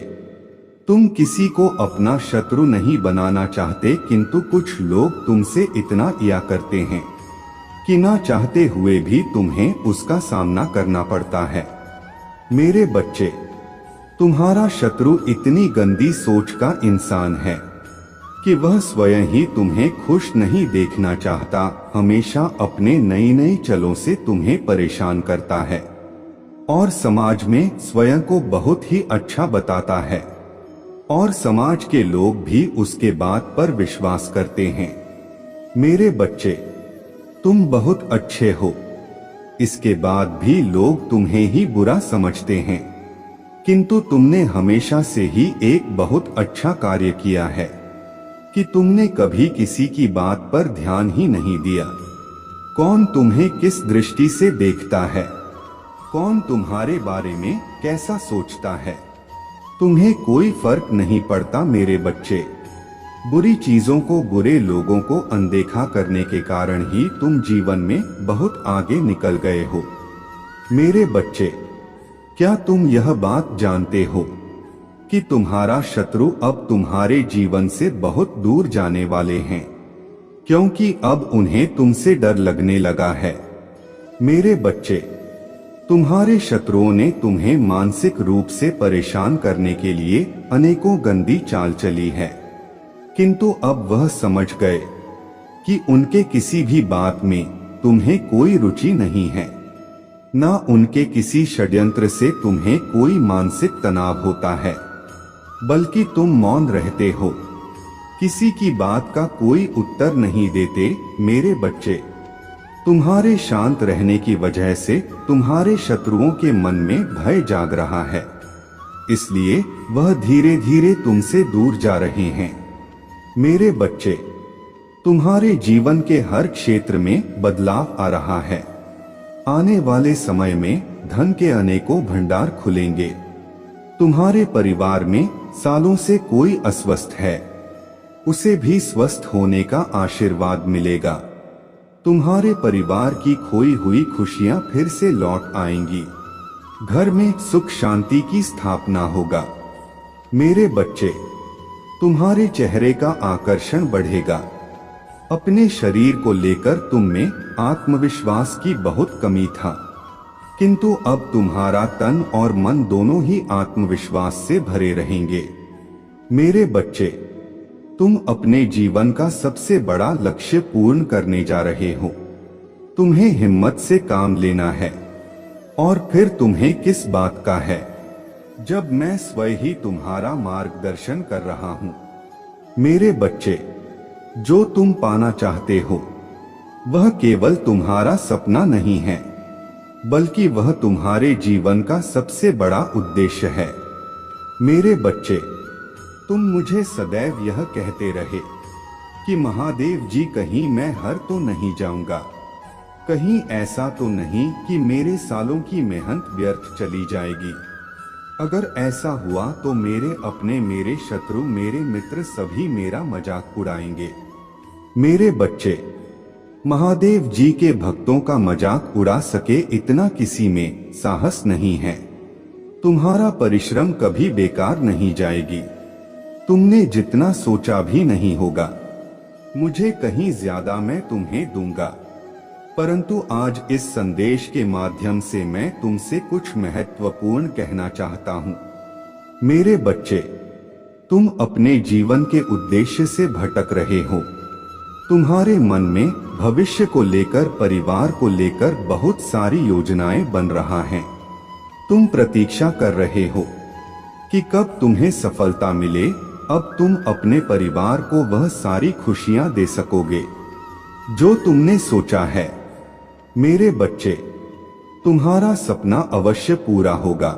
तुम किसी को अपना शत्रु नहीं बनाना चाहते, किंतु कुछ लोग तुमसे इतना किया करते हैं कि ना चाहते हुए भी तुम्हें उसका सामना करना पड़ता है। मेरे बच्चे, तुम्हारा शत्रु इतनी गंदी सोच का इंसान है कि वह स्वयं ही तुम्हें खुश नहीं देखना चाहता। हमेशा अपने नई चलों से तुम्हें परेशान करता है और समाज में स्वयं को बहुत ही अच्छा बताता है और समाज के लोग भी उसके बात पर विश्वास करते हैं। मेरे बच्चे, तुम बहुत अच्छे हो, इसके बाद भी लोग तुम्हें ही बुरा समझते हैं, किंतु तुमने हमेशा से ही एक बहुत अच्छा कार्य किया है कि तुमने कभी किसी की बात पर ध्यान ही नहीं दिया। कौन तुम्हें किस दृष्टि से देखता है, कौन तुम्हारे बारे में कैसा सोचता है, तुम्हें कोई फर्क नहीं पड़ता मेरे बच्चे। बुरी चीजों को, बुरे लोगों को अनदेखा करने के कारण ही तुम जीवन में बहुत आगे निकल गए हो। मेरे बच्चे, क्या तुम यह बात जानते हो कि तुम्हारा शत्रु अब तुम्हारे जीवन से बहुत दूर जाने वाले हैं, क्योंकि अब उन्हें तुमसे डर लगने लगा है। मेरे बच्चे, तुम्हारे शत्रुओं ने तुम्हें मानसिक रूप से परेशान करने के लिए अनेकों गंदी चाल चली है, किंतु अब वह समझ गए कि उनके किसी भी बात में तुम्हें कोई रुचि नहीं है, ना उनके किसी षड्यंत्र से तुम्हें कोई मानसिक तनाव होता है, बल्कि तुम मौन रहते हो, किसी की बात का कोई उत्तर नहीं देते। मेरे बच्चे, तुम्हारे शांत रहने की वजह से तुम्हारे शत्रुओं के मन में भय जाग रहा है, इसलिए वह धीरे धीरे तुमसे दूर जा रहे हैं। मेरे बच्चे, तुम्हारे जीवन के हर क्षेत्र में बदलाव आ रहा है। आने वाले समय में धन के अनेकों भंडार खुलेंगे। तुम्हारे परिवार में सालों से कोई अस्वस्थ है, उसे भी स्वस्थ होने का आशीर्वाद मिलेगा। तुम्हारे परिवार की खोई हुई खुशियां फिर से लौट आएंगी। घर में सुख शांति की स्थापना होगा। मेरे बच्चे, तुम्हारे चेहरे का आकर्षण बढ़ेगा। अपने शरीर को लेकर तुम में आत्मविश्वास की बहुत कमी था, किंतु अब तुम्हारा तन और मन दोनों ही आत्मविश्वास से भरे रहेंगे। मेरे बच्चे, तुम अपने जीवन का सबसे बड़ा लक्ष्य पूर्ण करने जा रहे हो। तुम्हें हिम्मत से काम लेना है। और फिर तुम्हें किस बात का है, जब मैं स्वयं ही तुम्हारा मार्गदर्शन कर रहा हूँ। मेरे बच्चे, जो तुम पाना चाहते हो वह केवल तुम्हारा सपना नहीं है, बल्कि वह तुम्हारे जीवन का सबसे बड़ा उद्देश्य है। मेरे बच्चे, तुम मुझे सदैव यह कहते रहे कि महादेव जी कहीं मैं हर तो नहीं जाऊंगा, कहीं ऐसा तो नहीं कि मेरे सालों की मेहनत व्यर्थ चली जाएगी। अगर ऐसा हुआ तो मेरे अपने, मेरे शत्रु, मेरे मित्र सभी मेरा मजाक उड़ाएंगे। मेरे बच्चे, महादेव जी के भक्तों का मजाक उड़ा सके इतना किसी में साहस नहीं है। तुम्हारा परिश्रम कभी बेकार नहीं जाएगी। तुमने जितना सोचा भी नहीं होगा। मुझे कहीं ज्यादा मैं तुम्हें दूंगा, परंतु आज इस संदेश के माध्यम से मैं तुमसे कुछ महत्वपूर्ण कहना चाहता हूँ। मेरे बच्चे, तुम अपने जीवन के उद्देश्य से भटक रहे हो। तुम्हारे मन में भविष्य को लेकर, परिवार को लेकर बहुत सारी योजनाएं बन रहा हैं। तुम प्रतीक्षा कर रहे हो कि कब तुम्हें सफलता मिले। अब तुम अपने परिवार को वह सारी खुशियां दे सकोगे जो तुमने सोचा है। मेरे बच्चे, तुम्हारा सपना अवश्य पूरा होगा।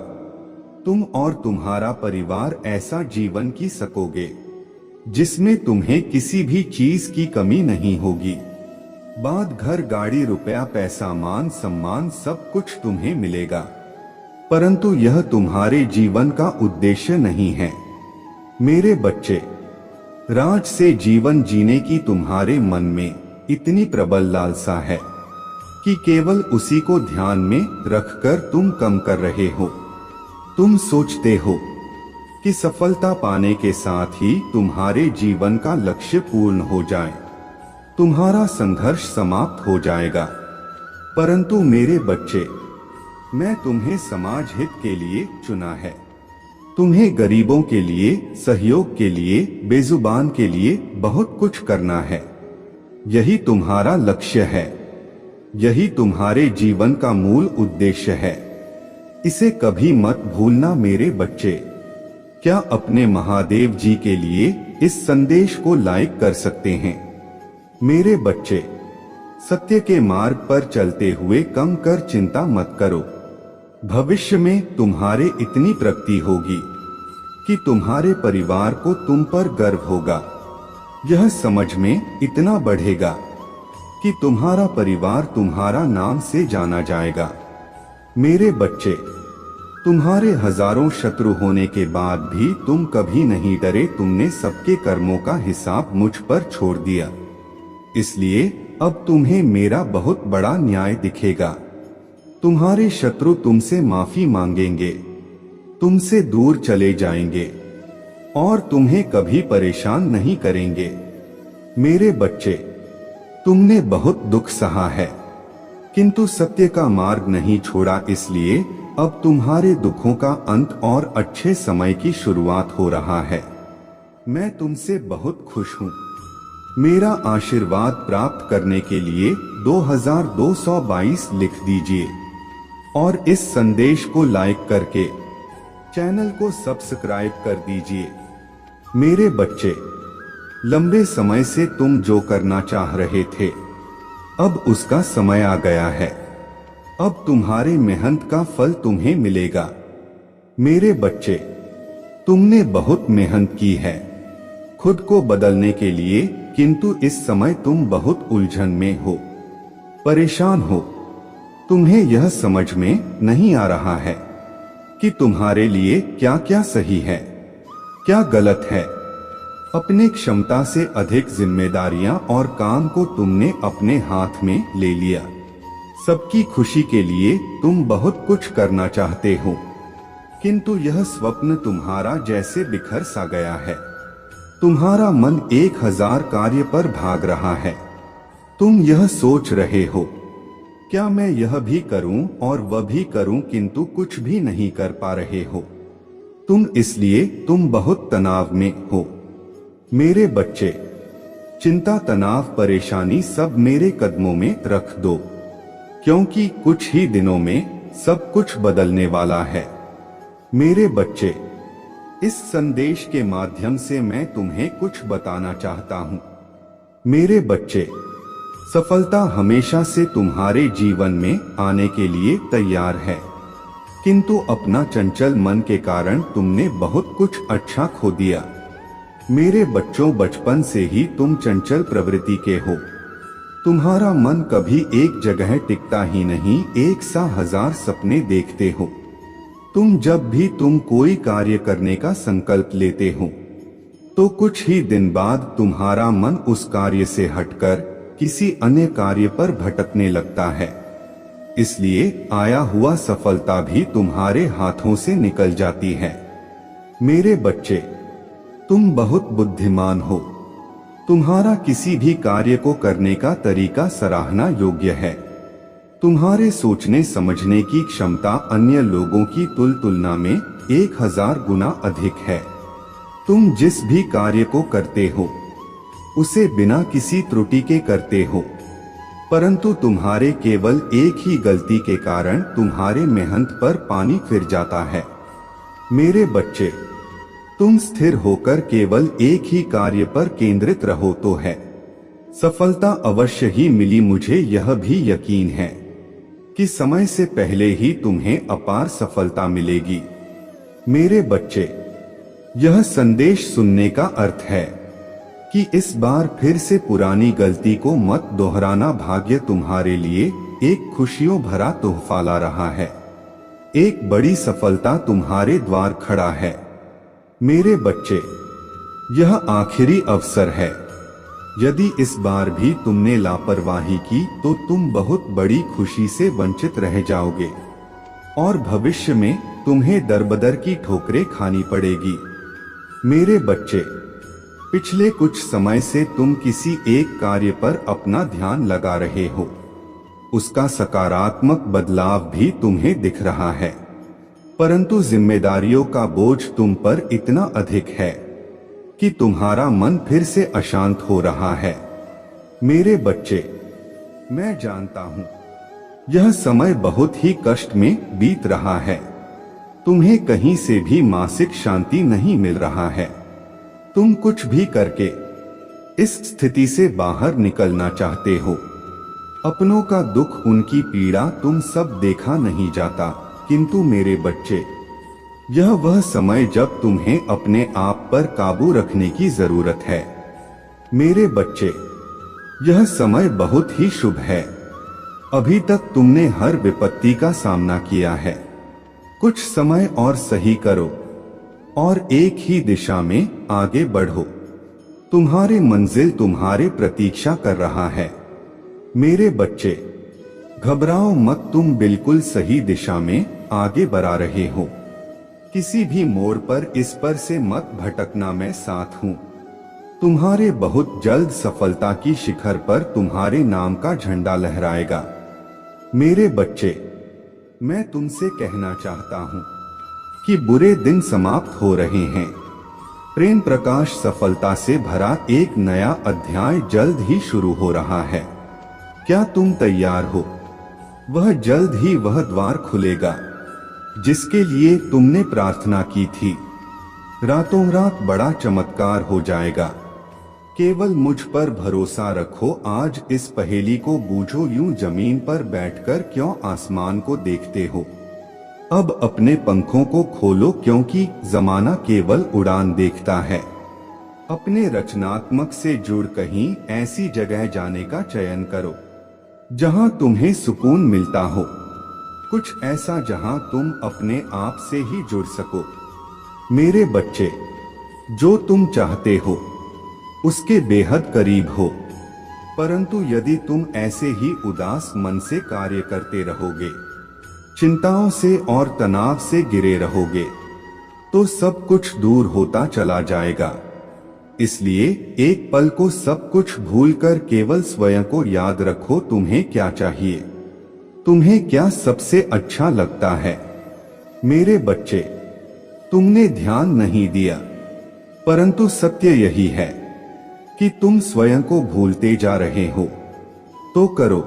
तुम और तुम्हारा परिवार ऐसा जीवन जी सकोगे जिसमें तुम्हें किसी भी चीज की कमी नहीं होगी। बाद घर, गाड़ी, रुपया, पैसा, मान सम्मान सब कुछ तुम्हें मिलेगा, परंतु यह तुम्हारे जीवन का उद्देश्य नहीं है। मेरे बच्चे, राज से जीवन जीने की तुम्हारे मन में इतनी प्रबल लालसा है कि केवल उसी को ध्यान में रखकर तुम कम कर रहे हो। तुम सोचते हो कि सफलता पाने के साथ ही तुम्हारे जीवन का लक्ष्य पूर्ण हो जाए, तुम्हारा संघर्ष समाप्त हो जाएगा। परंतु मेरे बच्चे, मैं तुम्हें समाज हित के लिए चुना है। तुम्हें गरीबों के लिए, सहयोग के लिए, बेजुबान के लिए बहुत कुछ करना है। यही तुम्हारा लक्ष्य है, यही तुम्हारे जीवन का मूल उद्देश्य है। इसे कभी मत भूलना मेरे बच्चे। क्या अपने महादेव जी के लिए इस संदेश को लाइक कर सकते हैं? मेरे बच्चे, सत्य के मार्ग पर चलते हुए कम कर चिंता मत करो। भविष्य में तुम्हारे इतनी प्रगति होगी कि तुम्हारे परिवार को तुम पर गर्व होगा। यह समझ में इतना बढ़ेगा कि तुम्हारा परिवार तुम्हारा नाम से जाना जाएगा। मेरे बच्चे, तुम्हारे हजारों शत्रु होने के बाद भी तुम कभी नहीं डरे। तुमने सबके कर्मों का हिसाब मुझ पर छोड़ दिया, इसलिए अब तुम्हें मेरा बहुत बड़ा न्याय दिखेगा। तुम्हारे शत्रु तुमसे माफी मांगेंगे, तुमसे दूर चले जाएंगे और तुम्हें कभी परेशान नहीं करेंगे। मेरे बच्चे, तुमने बहुत दुख सहा है, किंतु सत्य का मार्ग नहीं छोड़ा, इसलिए अब तुम्हारे दुखों का अंत और अच्छे समय की शुरुआत हो रहा है। मैं तुमसे बहुत खुश हूँ। मेरा आशीर्वाद प्राप्त करने के लिए 2222 लिख दीजिए और इस संदेश को लाइक करके चैनल को सब्सक्राइब कर दीजिए। मेरे बच्चे, लंबे समय से तुम जो करना चाह रहे थे, अब उसका समय आ गया है। अब तुम्हारे मेहनत का फल तुम्हें मिलेगा। मेरे बच्चे, तुमने बहुत मेहनत की है खुद को बदलने के लिए, किंतु इस समय तुम बहुत उलझन में हो, परेशान हो। तुम्हें यह समझ में नहीं आ रहा है कि तुम्हारे लिए क्या क्या सही है, क्या गलत है। अपने क्षमता से अधिक जिम्मेदारियां और काम को तुमने अपने हाथ में ले लिया। सबकी खुशी के लिए तुम बहुत कुछ करना चाहते हो, किंतु यह स्वप्न तुम्हारा जैसे बिखर सा गया है। तुम्हारा मन 1000 कार्य पर भाग रहा है। तुम यह सोच रहे हो, क्या मैं यह भी करूं और वह भी करूं, किंतु कुछ भी नहीं कर पा रहे हो। तुम बहुत तनाव में हो। मेरे बच्चे, चिंता, तनाव, परेशानी सब मेरे कदमों में रख दो, क्योंकि कुछ ही दिनों में सब कुछ बदलने वाला है। मेरे बच्चे, इस संदेश के माध्यम से मैं तुम्हें कुछ बताना चाहता हूँ। मेरे बच्चे, सफलता हमेशा से तुम्हारे जीवन में आने के लिए तैयार है, किंतु अपना चंचल मन के कारण तुमने बहुत कुछ अच्छा खो दिया। मेरे बच्चों, बचपन से ही तुम चंचल प्रवृत्ति के हो। तुम्हारा मन कभी एक जगह टिकता ही नहीं, एक सा 1000 सपने देखते हो। जब भी तुम कोई कार्य करने का संकल्प लेते हो, तो कुछ ही दिन बाद तुम्हारा मन उस कार्य से हटकर किसी अन्य कार्य पर भटकने लगता है। इसलिए आया हुआ सफलता भी तुम्हारे हाथों से निकल जाती है। मेरे बच्चे, तुम बहुत बुद्धिमान हो। तुम्हारा किसी भी कार्य को करने का तरीका सराहना योग्य है। तुम्हारे सोचने समझने की क्षमता अन्य लोगों की तुलना में 1000 गुना अधिक है। तुम जिस भी कार्य को करते हो, उसे बिना किसी त्रुटि के करते हो, परंतु तुम्हारे केवल एक ही गलती के कारण तुम्हारे मेहनत पर पानी फिर जाता है। मेरे बच्चे, तुम स्थिर होकर केवल एक ही कार्य पर केंद्रित रहो तो है सफलता अवश्य ही मिली। मुझे यह भी यकीन है कि समय से पहले ही तुम्हें अपार सफलता मिलेगी। मेरे बच्चे, यह संदेश सुनने का अर्थ है कि इस बार फिर से पुरानी गलती को मत दोहराना। भाग्य तुम्हारे लिए एक खुशियों भरा तोहफा ला रहा है। एक बड़ी सफलता तुम्हारे द्वार खड़ा है। मेरे बच्चे, यह आखिरी अवसर है। यदि इस बार भी तुमने लापरवाही की तो तुम बहुत बड़ी खुशी से वंचित रह जाओगे और भविष्य में तुम्हें दरबदर की ठोकरें खानी पड़ेगी। मेरे बच्चे, पिछले कुछ समय से तुम किसी एक कार्य पर अपना ध्यान लगा रहे हो। उसका सकारात्मक बदलाव भी तुम्हें दिख रहा है, परंतु जिम्मेदारियों का बोझ तुम पर इतना अधिक है कि तुम्हारा मन फिर से अशांत हो रहा है। मेरे बच्चे, मैं जानता हूँ यह समय बहुत ही कष्ट में बीत रहा है। तुम्हें कहीं से भी मानसिक शांति नहीं मिल रहा है। तुम कुछ भी करके इस स्थिति से बाहर निकलना चाहते हो। अपनों का दुख, उनकी पीड़ा तुम सब देखा नहीं जाता, किंतु मेरे बच्चे, यह वह समय जब तुम्हें अपने आप पर काबू रखने की जरूरत है। मेरे बच्चे, यह समय बहुत ही शुभ है। अभी तक तुमने हर विपत्ति का सामना किया है। कुछ समय और सही करो और एक ही दिशा में आगे बढ़ो। तुम्हारी मंजिल तुम्हारे प्रतीक्षा कर रहा है। मेरे बच्चे, घबराओ मत, तुम बिल्कुल सही दिशा में आगे बढ़ा रहे हो। किसी भी मोड़ पर इस पर से मत भटकना, मैं साथ हूं। तुम्हारे बहुत जल्द सफलता की शिखर पर तुम्हारे नाम का झंडा लहराएगा। मेरे बच्चे, मैं तुमसे कहना चाहता हूं कि बुरे दिन समाप्त हो रहे हैं। प्रेम प्रकाश सफलता से भरा एक नया अध्याय जल्द ही शुरू हो रहा है। क्या तुम तैयार हो? वह जल्द ही वह द्वार खुलेगा जिसके लिए तुमने प्रार्थना की थी। रातों रात बड़ा चमत्कार हो जाएगा। केवल मुझ पर भरोसा रखो। आज इस पहेली को बूझो, यूं जमीन पर बैठकर क्यों आसमान को देखते हो? अब अपने पंखों को खोलो, क्योंकि जमाना केवल उड़ान देखता है। अपने रचनात्मक से जुड़ कहीं ऐसी जगह जाने का चयन करो जहां तुम्हें सुकून मिलता हो। कुछ ऐसा जहां तुम अपने आप से ही जुड़ सको। मेरे बच्चे, जो तुम चाहते हो उसके बेहद करीब हो। परंतु यदि तुम ऐसे ही उदास मन से कार्य करते रहोगे, चिंताओं से और तनाव से घिरे रहोगे, तो सब कुछ दूर होता चला जाएगा। इसलिए एक पल को सब कुछ भूलकर केवल स्वयं को याद रखो। तुम्हें क्या चाहिए? तुम्हें क्या सबसे अच्छा लगता है? मेरे बच्चे, तुमने ध्यान नहीं दिया, परंतु सत्य यही है कि तुम स्वयं को भूलते जा रहे हो। तो करो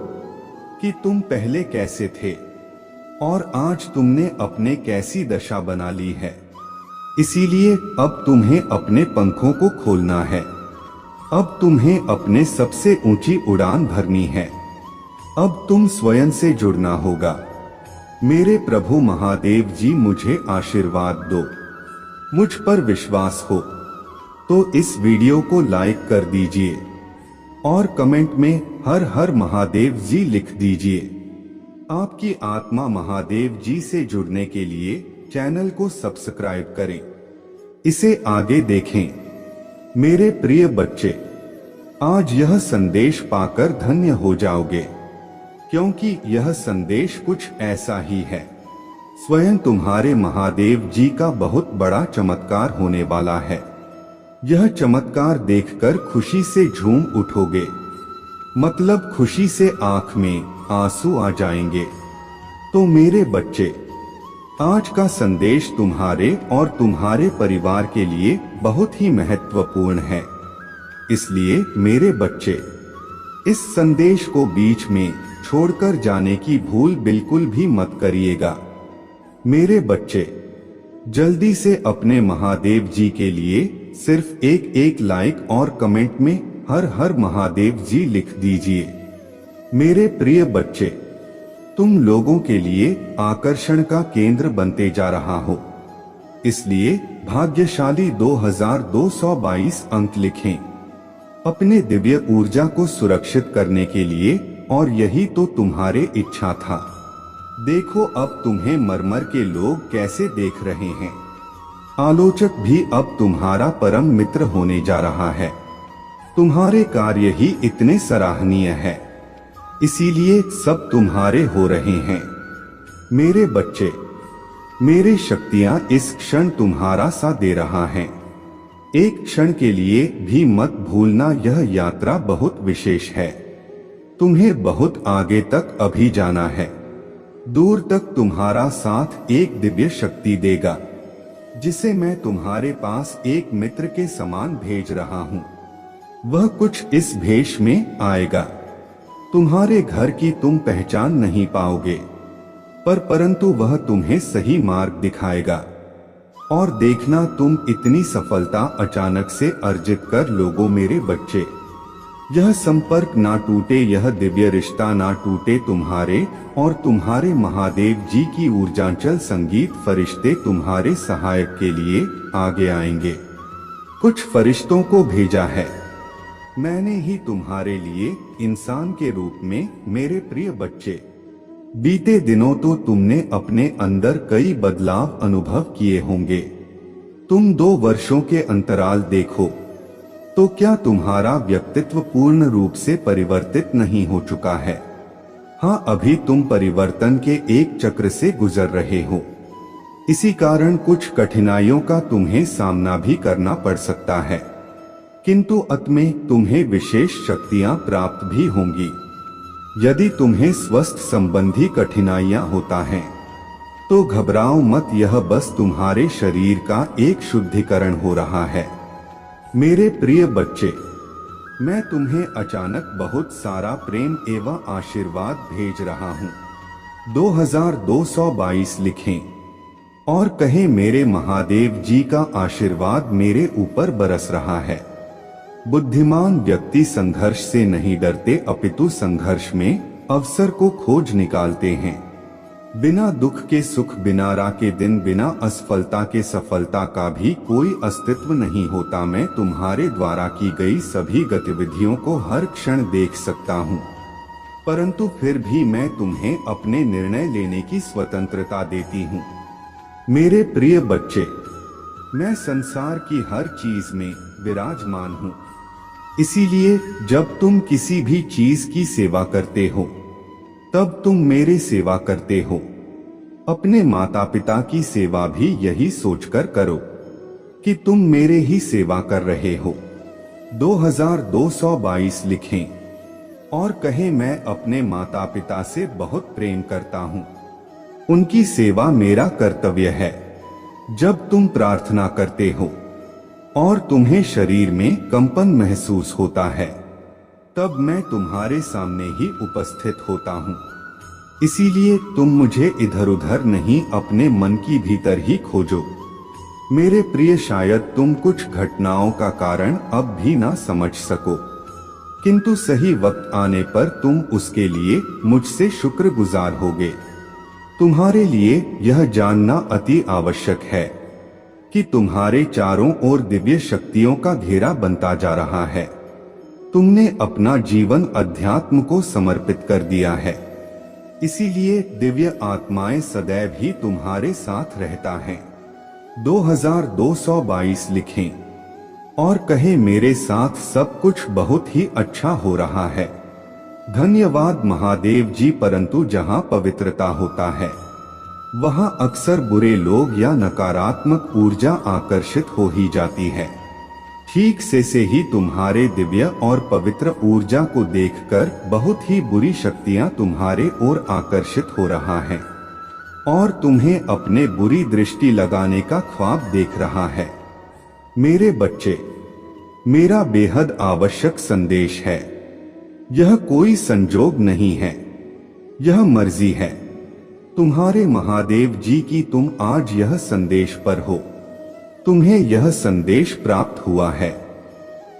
कि तुम पहले कैसे थे और आज तुमने अपने कैसी दशा बना ली है। इसीलिए अब तुम्हें अपने पंखों को खोलना है। अब तुम्हें अपने सबसे ऊंची उड़ान भरनी है। अब तुम स्वयं से जुड़ना होगा। मेरे प्रभु महादेव जी, मुझे आशीर्वाद दो। मुझ पर विश्वास हो तो इस वीडियो को लाइक कर दीजिए और कमेंट में हर हर महादेव जी लिख दीजिए। आपकी आत्मा महादेव जी से जुड़ने के लिए चैनल को सब्सक्राइब करें, इसे आगे देखें। मेरे प्रिय बच्चे, आज यह संदेश पाकर धन्य हो जाओगे, क्योंकि यह संदेश कुछ ऐसा ही है। स्वयं तुम्हारे महादेव जी का बहुत बड़ा चमत्कार होने वाला है। यह चमत्कार देखकर खुशी से झूम उठोगे, मतलब खुशी से आंख में आंसू आ जाएंगे। तो मेरे बच्चे, आज का संदेश तुम्हारे और तुम्हारे परिवार के लिए बहुत ही महत्वपूर्ण है। इसलिए मेरे बच्चे, इस संदेश को बीच में छोड़कर जाने की भूल बिल्कुल भी मत करिएगा। मेरे बच्चे, जल्दी से अपने महादेव जी के लिए सिर्फ एक लाइक और कमेंट में हर हर महादेव जी लिख दीजिए। मेरे प्रिय बच्चे, तुम लोगों के लिए आकर्षण का केंद्र बनते जा रहा हो। इसलिए भाग्यशाली 2222 अंक लिखें अपने दिव्य ऊर्जा को सुरक्षित करने के लिए, और यही तो तुम्हारे इच्छा था। देखो अब तुम्हें मरमर के लोग कैसे देख रहे हैं। आलोचक भी अब तुम्हारा परम मित्र होने जा रहा है। तुम्हारे कार्य ही इतने सराहनीय है, इसीलिए सब तुम्हारे हो रहे हैं। मेरे बच्चे, मेरी शक्तियां इस क्षण तुम्हारा साथ दे रहा है। एक क्षण के लिए भी मत भूलना, यह यात्रा बहुत विशेष है। तुम्हें बहुत आगे तक अभी जाना है। दूर तक तुम्हारा साथ एक दिव्य शक्ति देगा, जिसे मैं तुम्हारे पास एक मित्र के समान भेज रहा हूं। वह कुछ इस भेष में आएगा। तुम्हारे घर की तुम पहचान नहीं पाओगे, परंतु वह तुम्हें सही मार्ग दिखाएगा। और देखना, तुम इतनी सफलता अचानक से अर्जित कर लोगे। मेरे बच्चे, यह संपर्क ना टूटे, यह दिव्य रिश्ता ना टूटे। तुम्हारे और तुम्हारे महादेव जी की ऊर्जांचल संगीत फरिश्ते तुम्हारे सहायक के लिए आगे आएंगे। कुछ फरिश्तों को भेजा है मैंने ही तुम्हारे लिए इंसान के रूप में। मेरे प्रिय बच्चे, बीते दिनों तो तुमने अपने अंदर कई बदलाव अनुभव किए होंगे। तुम 2 वर्षों के अंतराल देखो तो क्या तुम्हारा व्यक्तित्व पूर्ण रूप से परिवर्तित नहीं हो चुका है? हाँ, अभी तुम परिवर्तन के एक चक्र से गुजर रहे हो। इसी कारण कुछ कठिनाइयों का तुम्हें सामना भी करना पड़ सकता है, किंतु अंत में तुम्हें विशेष शक्तियां प्राप्त भी होंगी। यदि तुम्हें स्वास्थ्य संबंधी कठिनाइयां होता है तो घबराओ मत, यह बस तुम्हारे शरीर का एक शुद्धिकरण हो रहा है। मेरे प्रिय बच्चे, मैं तुम्हें अचानक बहुत सारा प्रेम एवं आशीर्वाद भेज रहा हूँ। 2222 लिखें और कहें, मेरे महादेव जी का आशीर्वाद मेरे ऊपर बरस रहा है। बुद्धिमान व्यक्ति संघर्ष से नहीं डरते, अपितु संघर्ष में अवसर को खोज निकालते हैं। बिना दुख के सुख, बिना राह के दिन, बिना असफलता के सफलता का भी कोई अस्तित्व नहीं होता। मैं तुम्हारे द्वारा की गई सभी गतिविधियों को हर क्षण देख सकता हूँ, परंतु फिर भी मैं तुम्हें अपने निर्णय लेने की स्वतंत्रता देती हूँ। मेरे प्रिय बच्चे, मैं संसार की हर चीज में विराजमान हूँ। इसीलिए जब तुम किसी भी चीज की सेवा करते हो तब तुम मेरे सेवा करते हो। अपने माता पिता की सेवा भी यही सोचकर करो कि तुम मेरे ही सेवा कर रहे हो। 2222 लिखें और कहें, मैं अपने माता पिता से बहुत प्रेम करता हूँ। उनकी सेवा मेरा कर्तव्य है। जब तुम प्रार्थना करते हो और तुम्हें शरीर में कंपन महसूस होता है तब मैं तुम्हारे सामने ही उपस्थित होता हूँ। इसीलिए तुम मुझे इधर उधर नहीं, अपने मन की भीतर ही खोजो। मेरे प्रिय, शायद तुम कुछ घटनाओं का कारण अब भी ना समझ सको, किंतु सही वक्त आने पर तुम उसके लिए मुझसे शुक्रगुजार होगे। तुम्हारे लिए यह जानना अति आवश्यक है कि तुम्हारे चारों ओर दिव्य शक्तियों का घेरा बनता जा रहा है। तुमने अपना जीवन अध्यात्म को समर्पित कर दिया है, इसीलिए दिव्य आत्माएं सदैव ही तुम्हारे साथ रहता है। 2222 लिखें और कहें, मेरे साथ सब कुछ बहुत ही अच्छा हो रहा है। धन्यवाद महादेव जी। परंतु जहाँ पवित्रता होता है वहाँ अक्सर बुरे लोग या नकारात्मक ऊर्जा आकर्षित हो ही जाती है। ठीक से ही तुम्हारे दिव्य और पवित्र ऊर्जा को देखकर बहुत ही बुरी शक्तियां तुम्हारे ओर आकर्षित हो रहा है और तुम्हें अपने बुरी दृष्टि लगाने का ख्वाब देख रहा है। मेरे बच्चे, मेरा बेहद आवश्यक संदेश है। यह कोई संजोग नहीं है, यह मर्जी है तुम्हारे महादेव जी की। तुम आज यह संदेश पर हो, तुम्हें यह संदेश प्राप्त हुआ है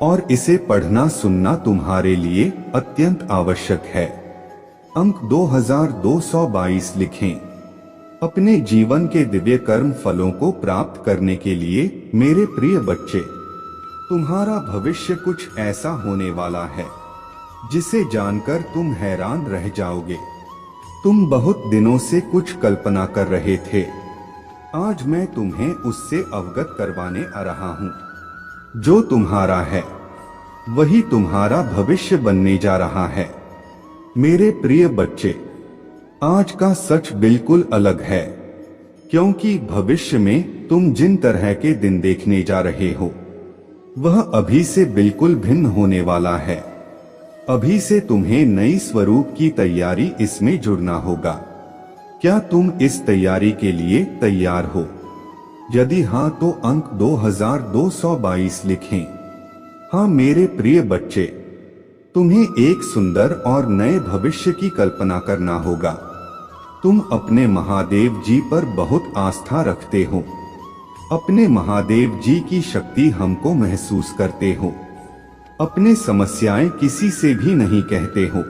और इसे पढ़ना सुनना तुम्हारे लिए अत्यंत आवश्यक है। अंक 2222 लिखें। अपने जीवन के दिव्य कर्म फलों को प्राप्त करने के लिए मेरे प्रिय बच्चे, तुम्हारा भविष्य कुछ ऐसा होने वाला है जिसे जानकर तुम हैरान रह जाओगे। तुम बहुत दिनों से कुछ कल्पना कर रहे थे, आज मैं तुम्हें उससे अवगत करवाने आ रहा हूँ। जो तुम्हारा है वही तुम्हारा भविष्य बनने जा रहा है। मेरे प्रिय बच्चे, आज का सच बिल्कुल अलग है, क्योंकि भविष्य में तुम जिन तरह के दिन देखने जा रहे हो वह अभी से बिल्कुल भिन्न होने वाला है। अभी से तुम्हें नई स्वरूप की तैयारी इसमें जुड़ना होगा। क्या तुम इस तैयारी के लिए तैयार हो? यदि हाँ तो अंक 2222 लिखें। हाँ मेरे प्रिय बच्चे, तुम्हें एक सुंदर और नए भविष्य की कल्पना करना होगा। तुम अपने महादेव जी पर बहुत आस्था रखते हो, अपने महादेव जी की शक्ति हमको महसूस करते हो। अपने समस्याएं किसी से भी नहीं कहते हो।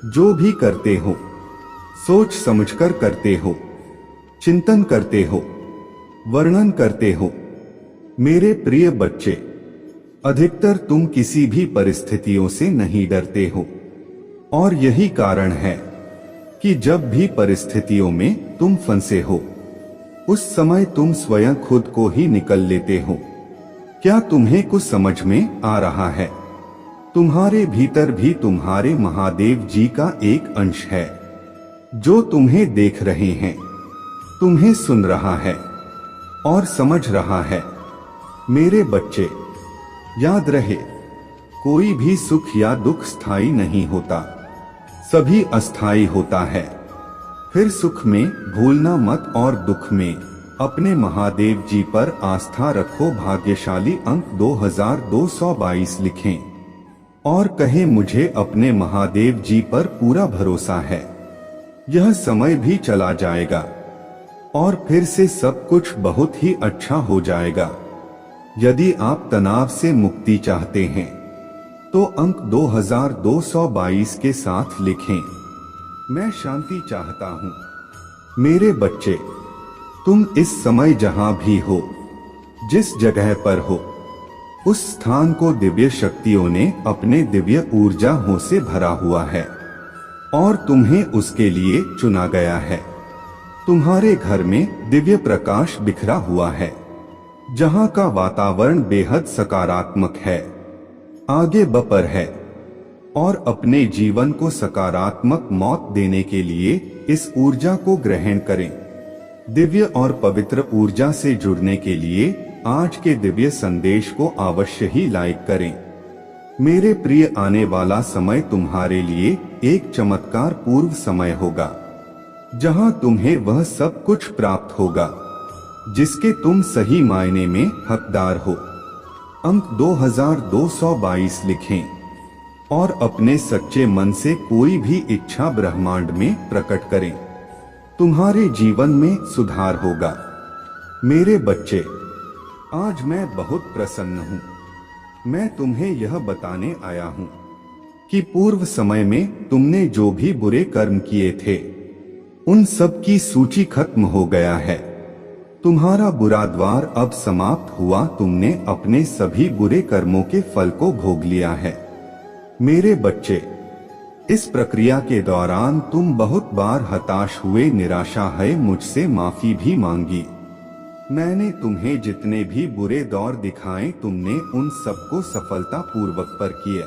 जो भी करते हो सोच समझकर करते हो, चिंतन करते हो, वर्णन करते हो। मेरे प्रिय बच्चे, अधिकतर तुम किसी भी परिस्थितियों से नहीं डरते हो, और यही कारण है कि जब भी परिस्थितियों में तुम फंसे हो, उस समय तुम स्वयं खुद को ही निकल लेते हो। क्या तुम्हें कुछ समझ में आ रहा है? तुम्हारे भीतर भी तुम्हारे महादेव जी का एक अंश है, जो तुम्हें देख रहे हैं, तुम्हें सुन रहा है और समझ रहा है। मेरे बच्चे, याद रहे, कोई भी सुख या दुख स्थायी नहीं होता, सभी अस्थायी होता है। फिर सुख में भूलना मत और दुख में अपने महादेव जी पर आस्था रखो। भाग्यशाली अंक 2222 लिखें और कहें, मुझे अपने महादेव जी पर पूरा भरोसा है। यह समय भी चला जाएगा और फिर से सब कुछ बहुत ही अच्छा हो जाएगा। यदि आप तनाव से मुक्ति चाहते हैं तो अंक 2222 के साथ लिखें, मैं शांति चाहता हूं। मेरे बच्चे, तुम इस समय जहां भी हो, जिस जगह पर हो, उस स्थान को दिव्य शक्तियों ने अपने दिव्य ऊर्जाओं से भरा हुआ है और तुम्हें उसके लिए चुना गया है। तुम्हारे घर में दिव्य प्रकाश बिखरा हुआ है, जहां का वातावरण बेहद सकारात्मक है। आगे बढ़ है और अपने जीवन को सकारात्मक मौत देने के लिए इस ऊर्जा को ग्रहण करें। दिव्य और पवित्र ऊर्जा से जुड़ने के लिए आज के दिव्य संदेश को अवश्य ही लाइक करें। मेरे प्रिय, आने वाला समय तुम्हारे लिए एक चमत्कार पूर्व समय होगा, जहां तुम्हें वह सब कुछ प्राप्त होगा जिसके तुम सही मायने में हकदार हो। अंक 2222 लिखें और अपने सच्चे मन से कोई भी इच्छा ब्रह्मांड में प्रकट करें। तुम्हारे जीवन में सुधार होगा। मेरे बच्चे, आज मैं बहुत प्रसन्न हूँ। मैं तुम्हें यह बताने आया हूँ कि पूर्व समय में तुमने जो भी बुरे कर्म किए थे, उन सब की सूची खत्म हो गया है। तुम्हारा बुरा द्वार अब समाप्त हुआ। तुमने अपने सभी बुरे कर्मों के फल को भोग लिया है। मेरे बच्चे, इस प्रक्रिया के दौरान तुम बहुत बार हताश हुए, निराशा है, मुझसे माफी भी मांगी। मैंने तुम्हें जितने भी बुरे दौर दिखाए, तुमने उन सबको सफलता पूर्वक पर किया।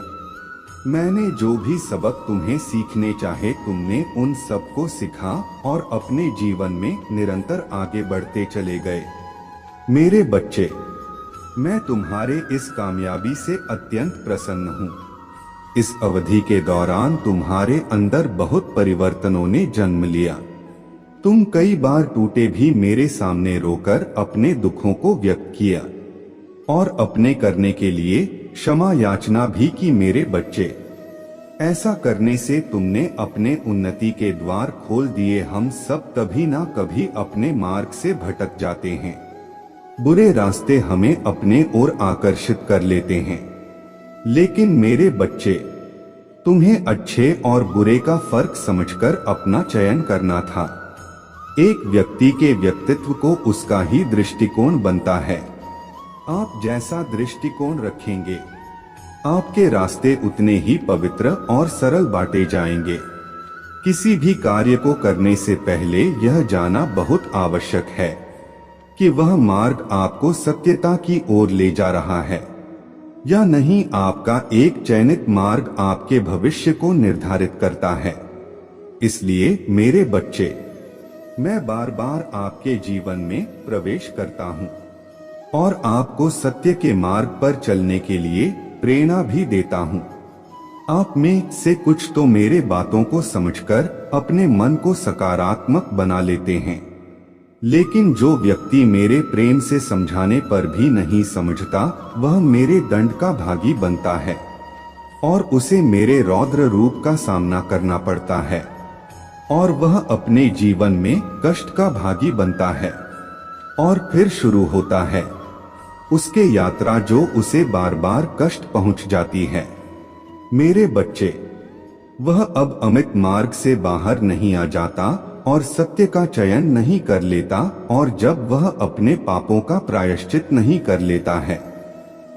मैंने जो भी सबक तुम्हें सीखने चाहे, तुमने उन सबको सीखा और अपने जीवन में निरंतर आगे बढ़ते चले गए। मेरे बच्चे, मैं तुम्हारे इस कामयाबी से अत्यंत प्रसन्न हूँ। इस अवधि के दौरान तुम्हारे अंदर बहुत परिवर्तनों ने जन्म लिया। तुम कई बार टूटे भी मेरे सामने रोकर अपने दुखों को व्यक्त किया और अपने करने के लिए क्षमा याचना भी की। मेरे बच्चे, ऐसा करने से तुमने अपने उन्नति के द्वार खोल दिए। हम सब कभी ना कभी अपने मार्ग से भटक जाते हैं। बुरे रास्ते हमें अपने ओर आकर्षित कर लेते हैं, लेकिन मेरे बच्चे, तुम्हें अच्छे और बुरे का फर्क समझकर अपना चयन करना था। एक व्यक्ति के व्यक्तित्व को उसका ही दृष्टिकोण बनता है। आप जैसा दृष्टिकोण रखेंगे, आपके रास्ते उतने ही पवित्र और सरल बांटे जाएंगे। किसी भी कार्य को करने से पहले यह जानना बहुत आवश्यक है कि वह मार्ग आपको सत्यता की ओर ले जा रहा है या नहीं। आपका एक चयनित मार्ग आपके भविष्य को निर्धारित करता है। इसलिए मेरे बच्चे, मैं बार बार आपके जीवन में प्रवेश करता हूँ और आपको सत्य के मार्ग पर चलने के लिए प्रेरणा भी देता हूँ। आप में से कुछ तो मेरे बातों को समझकर अपने मन को सकारात्मक बना लेते हैं, लेकिन जो व्यक्ति मेरे प्रेम से समझाने पर भी नहीं समझता, वह मेरे दंड का भागी बनता है और उसे मेरे रौद्र रूप का सामना करना पड़ता है और वह अपने जीवन में कष्ट का भागी बनता है। और फिर शुरू होता है उसके यात्रा जो उसे बार बार कष्ट पहुंच जाती है। मेरे बच्चे, वह अब अमित मार्ग से बाहर नहीं आ जाता और सत्य का चयन नहीं कर लेता, और जब वह अपने पापों का प्रायश्चित नहीं कर लेता है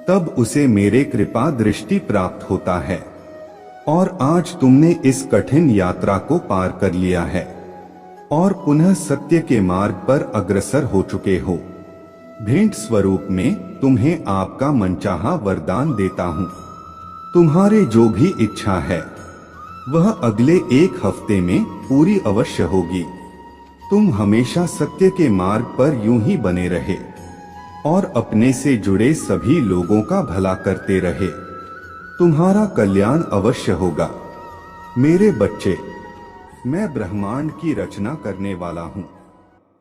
तब उसे मेरे कृपा दृष्टि प्राप्त होता है। और आज तुमने इस कठिन यात्रा को पार कर लिया है और पुनः सत्य के मार्ग पर अग्रसर हो चुके हो। भेंट स्वरूप में तुम्हें आपका मनचाहा वरदान देता हूँ। तुम्हारे जो भी इच्छा है वह अगले 1 हफ्ते में पूरी अवश्य होगी। तुम हमेशा सत्य के मार्ग पर यूं ही बने रहे और अपने से जुड़े सभी लोगों का भला करते रहे। तुम्हारा कल्याण अवश्य होगा। मेरे बच्चे, मैं ब्रह्मांड की रचना करने वाला हूँ।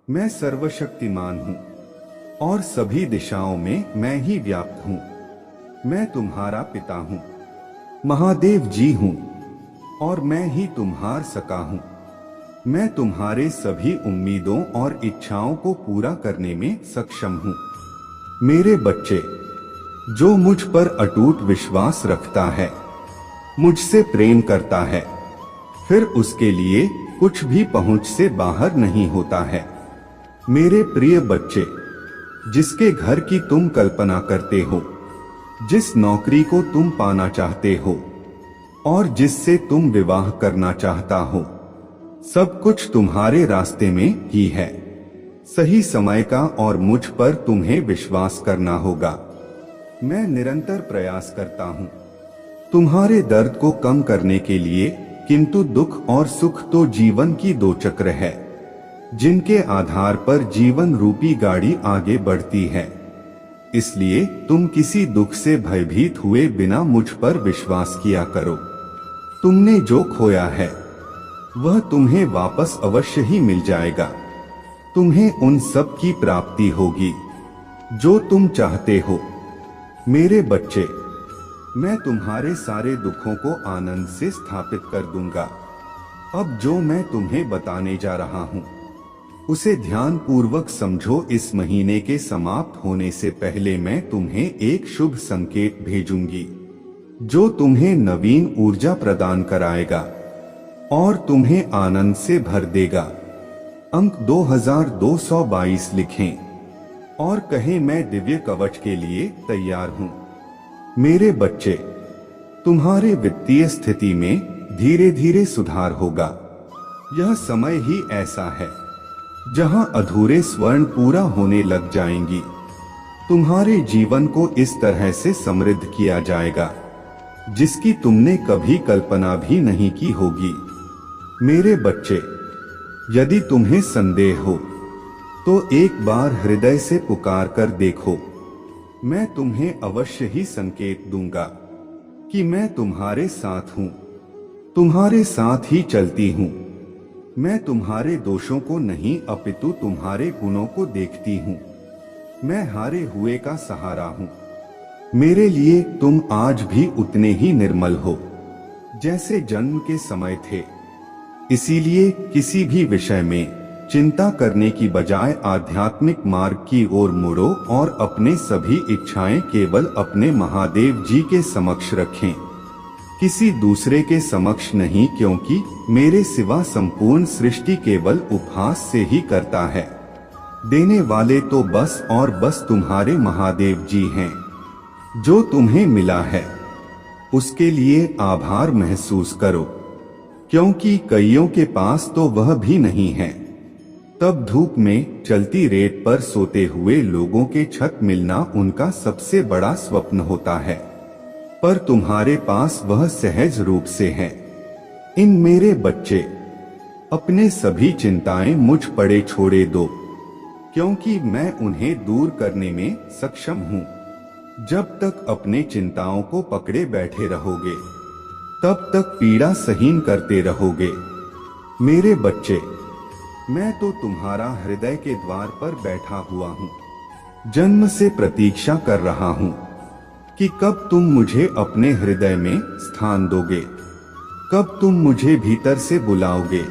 मैं सर्वशक्तिमान हूँ और सभी दिशाओं में मैं ही व्याप्त हूँ। मैं तुम्हारा पिता हूँ, महादेव जी हूँ, और मैं ही तुम्हार सका हूँ। मैं तुम्हारे सभी उम्मीदों और इच्छाओं को पूरा करने में सक्षम हूँ। मेरे बच्चे, जो मुझ पर अटूट विश्वास रखता है, मुझसे प्रेम करता है, फिर उसके लिए कुछ भी पहुंच से बाहर नहीं होता है। मेरे प्रिय बच्चे, जिसके घर की तुम कल्पना करते हो, जिस नौकरी को तुम पाना चाहते हो और जिससे तुम विवाह करना चाहता हो, सब कुछ तुम्हारे रास्ते में ही है। सही समय का और मुझ पर तुम्हें विश्वास करना होगा। मैं निरंतर प्रयास करता हूँ तुम्हारे दर्द को कम करने के लिए, किंतु दुख और सुख तो जीवन की 2 चक्र है जिनके आधार पर जीवन रूपी गाड़ी आगे बढ़ती है। इसलिए तुम किसी दुख से भयभीत हुए बिना मुझ पर विश्वास किया करो। तुमने जो खोया है वह तुम्हें वापस अवश्य ही मिल जाएगा। तुम्हें उन सब की प्राप्ति होगी जो तुम चाहते हो। मेरे बच्चे, मैं तुम्हारे सारे दुखों को आनंद से स्थापित कर दूंगा। अब जो मैं तुम्हें बताने जा रहा हूँ उसे ध्यान पूर्वक समझो। इस महीने के समाप्त होने से पहले मैं तुम्हें एक शुभ संकेत भेजूंगी जो तुम्हें नवीन ऊर्जा प्रदान कराएगा और तुम्हें आनंद से भर देगा। अंक 2222 लिखें और कहें, मैं दिव्य कवच के लिए तैयार हूँ। मेरे बच्चे, तुम्हारे वित्तीय स्थिति में धीरे धीरे सुधार होगा। यह समय ही ऐसा है जहां अधूरे स्वर्ण पूरा होने लग जाएंगी। तुम्हारे जीवन को इस तरह से समृद्ध किया जाएगा जिसकी तुमने कभी कल्पना भी नहीं की होगी। मेरे बच्चे, यदि तुम्हें संदेह हो तो एक बार हृदय से पुकार कर देखो। मैं तुम्हें अवश्य ही संकेत दूंगा कि मैं तुम्हारे साथ हूँ, तुम्हारे साथ ही चलती हूँ। मैं तुम्हारे दोषों को नहीं अपितु तुम्हारे गुणों को देखती हूँ। मैं हारे हुए का सहारा हूँ। मेरे लिए तुम आज भी उतने ही निर्मल हो जैसे जन्म के समय थे। इसीलिए किसी भी विषय में चिंता करने की बजाय आध्यात्मिक मार्ग की ओर मुड़ो और अपने सभी इच्छाएं केवल अपने महादेव जी के समक्ष रखें, किसी दूसरे के समक्ष नहीं, क्योंकि मेरे सिवा संपूर्ण सृष्टि केवल उपहास से ही करता है। देने वाले तो बस और बस तुम्हारे महादेव जी हैं। जो तुम्हें मिला है उसके लिए आभार महसूस करो, क्योंकि कईयों के पास तो वह भी नहीं है। तब धूप में चलती रेत पर सोते हुए लोगों के छत मिलना उनका सबसे बड़ा स्वप्न होता है, पर तुम्हारे पास वह सहज रूप से है। इन मेरे बच्चे, अपने सभी चिंताएं मुझ पड़े छोड़े दो, क्योंकि मैं उन्हें दूर करने में सक्षम हूँ। जब तक अपने चिंताओं को पकड़े बैठे रहोगे तब तक पीड़ा सहन करते रहोगे। मेरे बच्चे, मैं तो तुम्हारा हृदय के द्वार पर बैठा हुआ हूँ। जन्म से प्रतीक्षा कर रहा हूँ कि कब तुम मुझे अपने हृदय में स्थान दोगे, कब तुम मुझे भीतर से बुलाओगे।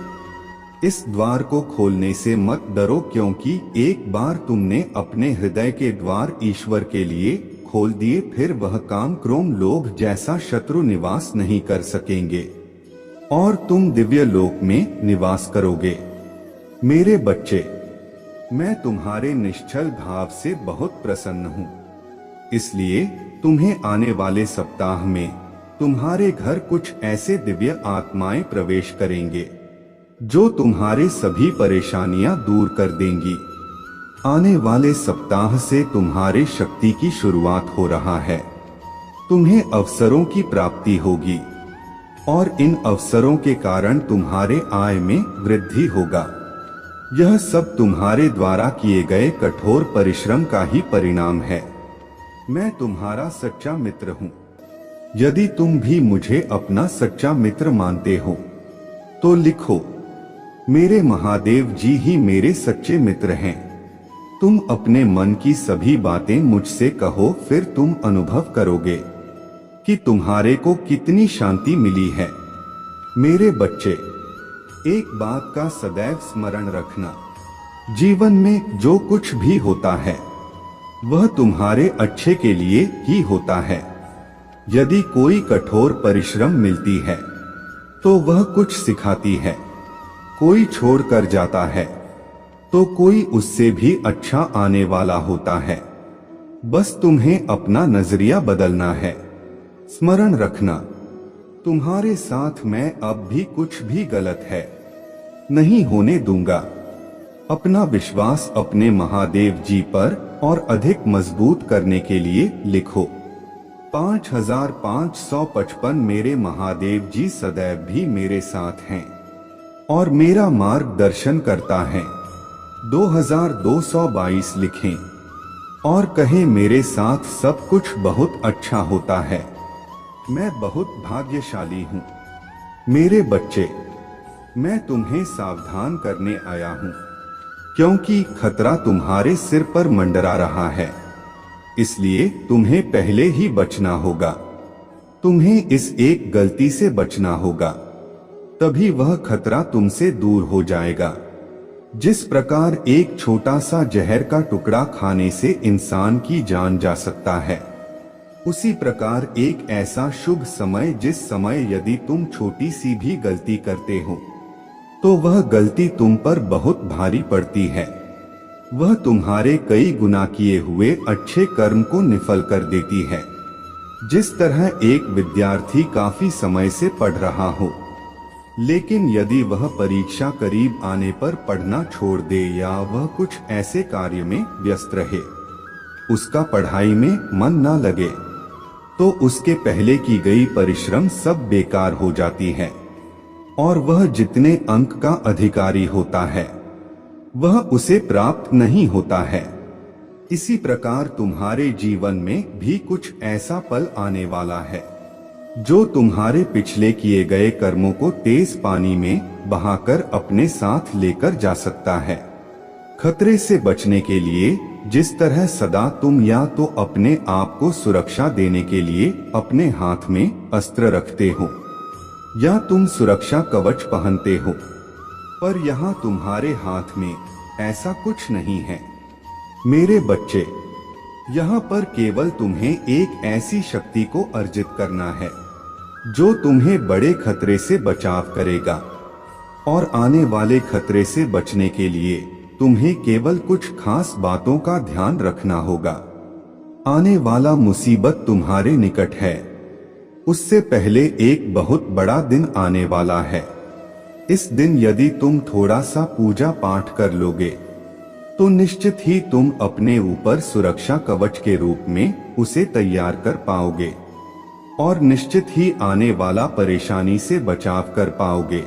इस द्वार को खोलने से मत डरो, क्योंकि एक बार तुमने अपने हृदय के द्वार ईश्वर के लिए खोल दिए, फिर वह काम, क्रोध, लोभ जैसा शत्रु निवास नहीं कर सकेंगे और तुम दिव्य लोक में निवास करोगे। मेरे बच्चे, मैं तुम्हारे निश्चल भाव से बहुत प्रसन्न हूँ, इसलिए तुम्हें आने वाले सप्ताह में तुम्हारे घर कुछ ऐसे दिव्य आत्माएं प्रवेश करेंगे जो तुम्हारे सभी परेशानियां दूर कर देंगी। आने वाले सप्ताह से तुम्हारे शक्ति की शुरुआत हो रहा है। तुम्हें अवसरों की प्राप्ति होगी और इन अवसरों के कारण तुम्हारे आय में वृद्धि होगा। यह सब तुम्हारे द्वारा किए गए कठोर परिश्रम का ही परिणाम है। मैं तुम्हारा सच्चा मित्र हूँ। यदि तुम भी मुझे अपना सच्चा मित्र मानते हो तो लिखो, मेरे महादेव जी ही मेरे सच्चे मित्र हैं। तुम अपने मन की सभी बातें मुझसे कहो, फिर तुम अनुभव करोगे कि तुम्हारे को कितनी शांति मिली है। मेरे बच्चे, एक बात का सदैव स्मरण रखना, जीवन में जो कुछ भी होता है वह तुम्हारे अच्छे के लिए ही होता है। यदि कोई कठोर परिश्रम मिलती है तो वह कुछ सिखाती है, कोई छोड़ कर जाता है तो कोई उससे भी अच्छा आने वाला होता है। बस तुम्हें अपना नजरिया बदलना है। स्मरण रखना, तुम्हारे साथ मैं अब भी कुछ भी गलत है नहीं होने दूंगा। अपना विश्वास अपने महादेव जी पर और अधिक मजबूत करने के लिए लिखो, 5555। मेरे महादेव जी सदैव भी मेरे साथ हैं और मेरा मार्गदर्शन करता है। 2222 लिखें और कहें, मेरे साथ सब कुछ बहुत अच्छा होता है। मैं बहुत भाग्यशाली हूँ। मेरे बच्चे, मैं तुम्हें सावधान करने आया हूँ, क्योंकि खतरा तुम्हारे सिर पर मंडरा रहा है, इसलिए तुम्हें पहले ही बचना होगा। तुम्हें इस एक गलती से बचना होगा, तभी वह खतरा तुमसे दूर हो जाएगा। जिस प्रकार एक छोटा सा जहर का टुकड़ा खाने से इंसान की जान जा सकता है, उसी प्रकार एक ऐसा शुभ समय जिस समय यदि तुम छोटी सी भी गलती करते हो तो वह गलती तुम पर बहुत भारी पड़ती है। वह तुम्हारे कई गुना किए हुए अच्छे कर्म को निफल कर देती है। जिस तरह एक विद्यार्थी काफी समय से पढ़ रहा हो, लेकिन यदि वह परीक्षा करीब आने पर पढ़ना छोड़ दे या वह कुछ ऐसे कार्य में व्यस्त रहे, उसका पढ़ाई में मन न लगे, तो उसके पहले की गई परिश्रम सब बेकार हो जाती है और वह जितने अंक का अधिकारी होता है वह उसे प्राप्त नहीं होता है। इसी प्रकार तुम्हारे जीवन में भी कुछ ऐसा पल आने वाला है जो तुम्हारे पिछले किए गए कर्मों को तेज पानी में बहाकर अपने साथ लेकर जा सकता है। खतरे से बचने के लिए जिस तरह सदा तुम या तो अपने आप को सुरक्षा देने के लिए अपने हाथ में अस्त्र रखते हो या तुम सुरक्षा कवच पहनते हो, पर यहाँ तुम्हारे हाथ में ऐसा कुछ नहीं है। मेरे बच्चे, यहाँ पर केवल तुम्हें एक ऐसी शक्ति को अर्जित करना है जो तुम्हें बड़े खतरे से बचाव करेगा, और आने वाले खतरे से बचने के लिए तुम्हें केवल कुछ खास बातों का ध्यान रखना होगा। आने वाला मुसीबत तुम्हारे निकट है, उससे पहले एक बहुत बड़ा दिन आने वाला है। इस दिन यदि तुम थोड़ा सा पूजा पाठ कर लोगे तो निश्चित ही तुम अपने ऊपर सुरक्षा कवच के रूप में उसे तैयार कर पाओगे और निश्चित ही आने वाला परेशानी से बचाव कर पाओगे।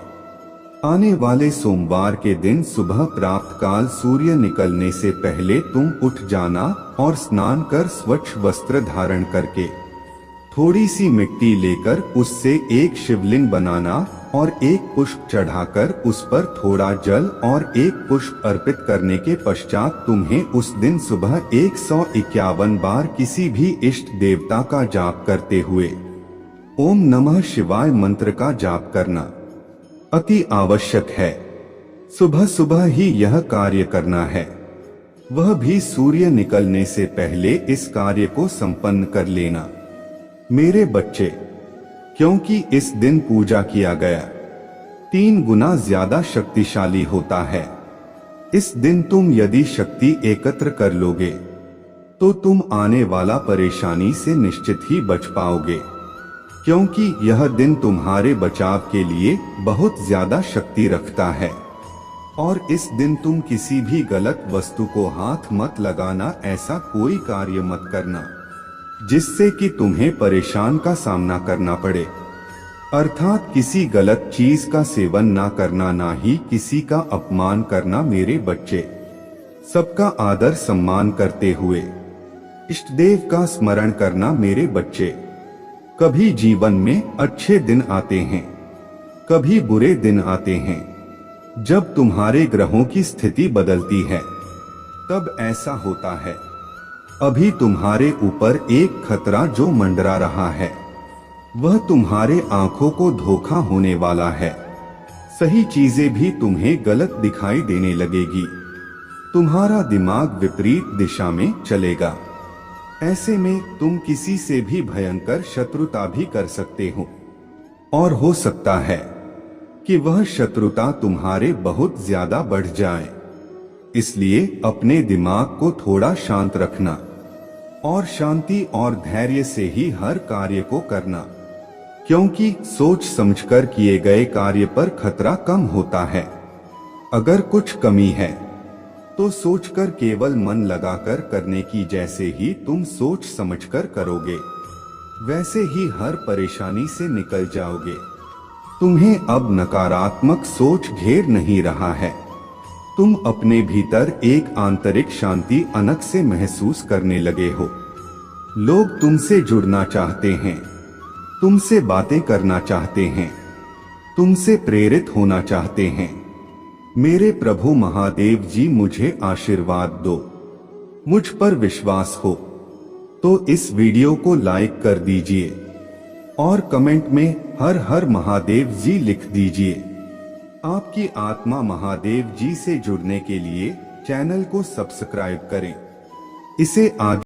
आने वाले सोमवार के दिन सुबह प्रातः काल सूर्य निकलने से पहले तुम उठ जाना और स्नान कर स्वच्छ वस्त्र धारण करके थोड़ी सी मिट्टी लेकर उससे एक शिवलिंग बनाना और एक पुष्प चढ़ाकर उस पर थोड़ा जल और एक पुष्प अर्पित करने के पश्चात तुम्हें उस दिन सुबह 151 बार किसी भी इष्ट देवता का जाप करते हुए ओम नमः शिवाय मंत्र का जाप करना अति आवश्यक है। सुबह सुबह ही यह कार्य करना है, वह भी सूर्य निकलने से पहले इस कार्य को संपन्न कर लेना। मेरे बच्चे, क्योंकि इस दिन पूजा किया गया 3 गुना ज्यादा शक्तिशाली होता है। इस दिन तुम यदि शक्ति एकत्र कर लोगे तो तुम आने वाला परेशानी से निश्चित ही बच पाओगे, क्योंकि यह दिन तुम्हारे बचाव के लिए बहुत ज्यादा शक्ति रखता है। और इस दिन तुम किसी भी गलत वस्तु को हाथ मत लगाना, ऐसा कोई कार्य मत करना जिससे कि तुम्हें परेशान का सामना करना पड़े। अर्थात किसी गलत चीज का सेवन ना करना, ना ही किसी का अपमान करना। मेरे बच्चे, सबका आदर सम्मान करते हुए इष्ट देव का स्मरण करना। मेरे बच्चे, कभी जीवन में अच्छे दिन आते हैं, कभी बुरे दिन आते हैं। जब तुम्हारे ग्रहों की स्थिति बदलती है तब ऐसा होता है। अभी तुम्हारे ऊपर एक खतरा जो मंडरा रहा है, वह तुम्हारे आंखों को धोखा होने वाला है। सही चीजें भी तुम्हें गलत दिखाई देने लगेगी। तुम्हारा दिमाग विपरीत दिशा में चलेगा। ऐसे में तुम किसी से भी भयंकर शत्रुता भी कर सकते हो, और हो सकता है कि वह शत्रुता तुम्हारे बहुत ज्यादा बढ़ जाए। इसलिए अपने दिमाग को थोड़ा शांत रखना और शांति और धैर्य से ही हर कार्य को करना, क्योंकि सोच समझकर किए गए कार्य पर खतरा कम होता है। अगर कुछ कमी है तो सोचकर, केवल मन लगाकर करने की। जैसे ही तुम सोच समझकर करोगे, वैसे ही हर परेशानी से निकल जाओगे। तुम्हें अब नकारात्मक सोच घेर नहीं रहा है। तुम अपने भीतर एक आंतरिक शांति अनक से महसूस करने लगे हो। लोग तुमसे जुड़ना चाहते हैं, तुमसे बातें करना चाहते हैं, तुमसे प्रेरित होना चाहते हैं। मेरे प्रभु महादेव जी, मुझे आशीर्वाद दो। मुझ पर विश्वास हो तो इस वीडियो को लाइक कर दीजिए और कमेंट में हर हर महादेव जी लिख दीजिए। आपकी आत्मा महादेव जी से जुड़ने के लिए चैनल को सब्सक्राइब करें। इसे आगे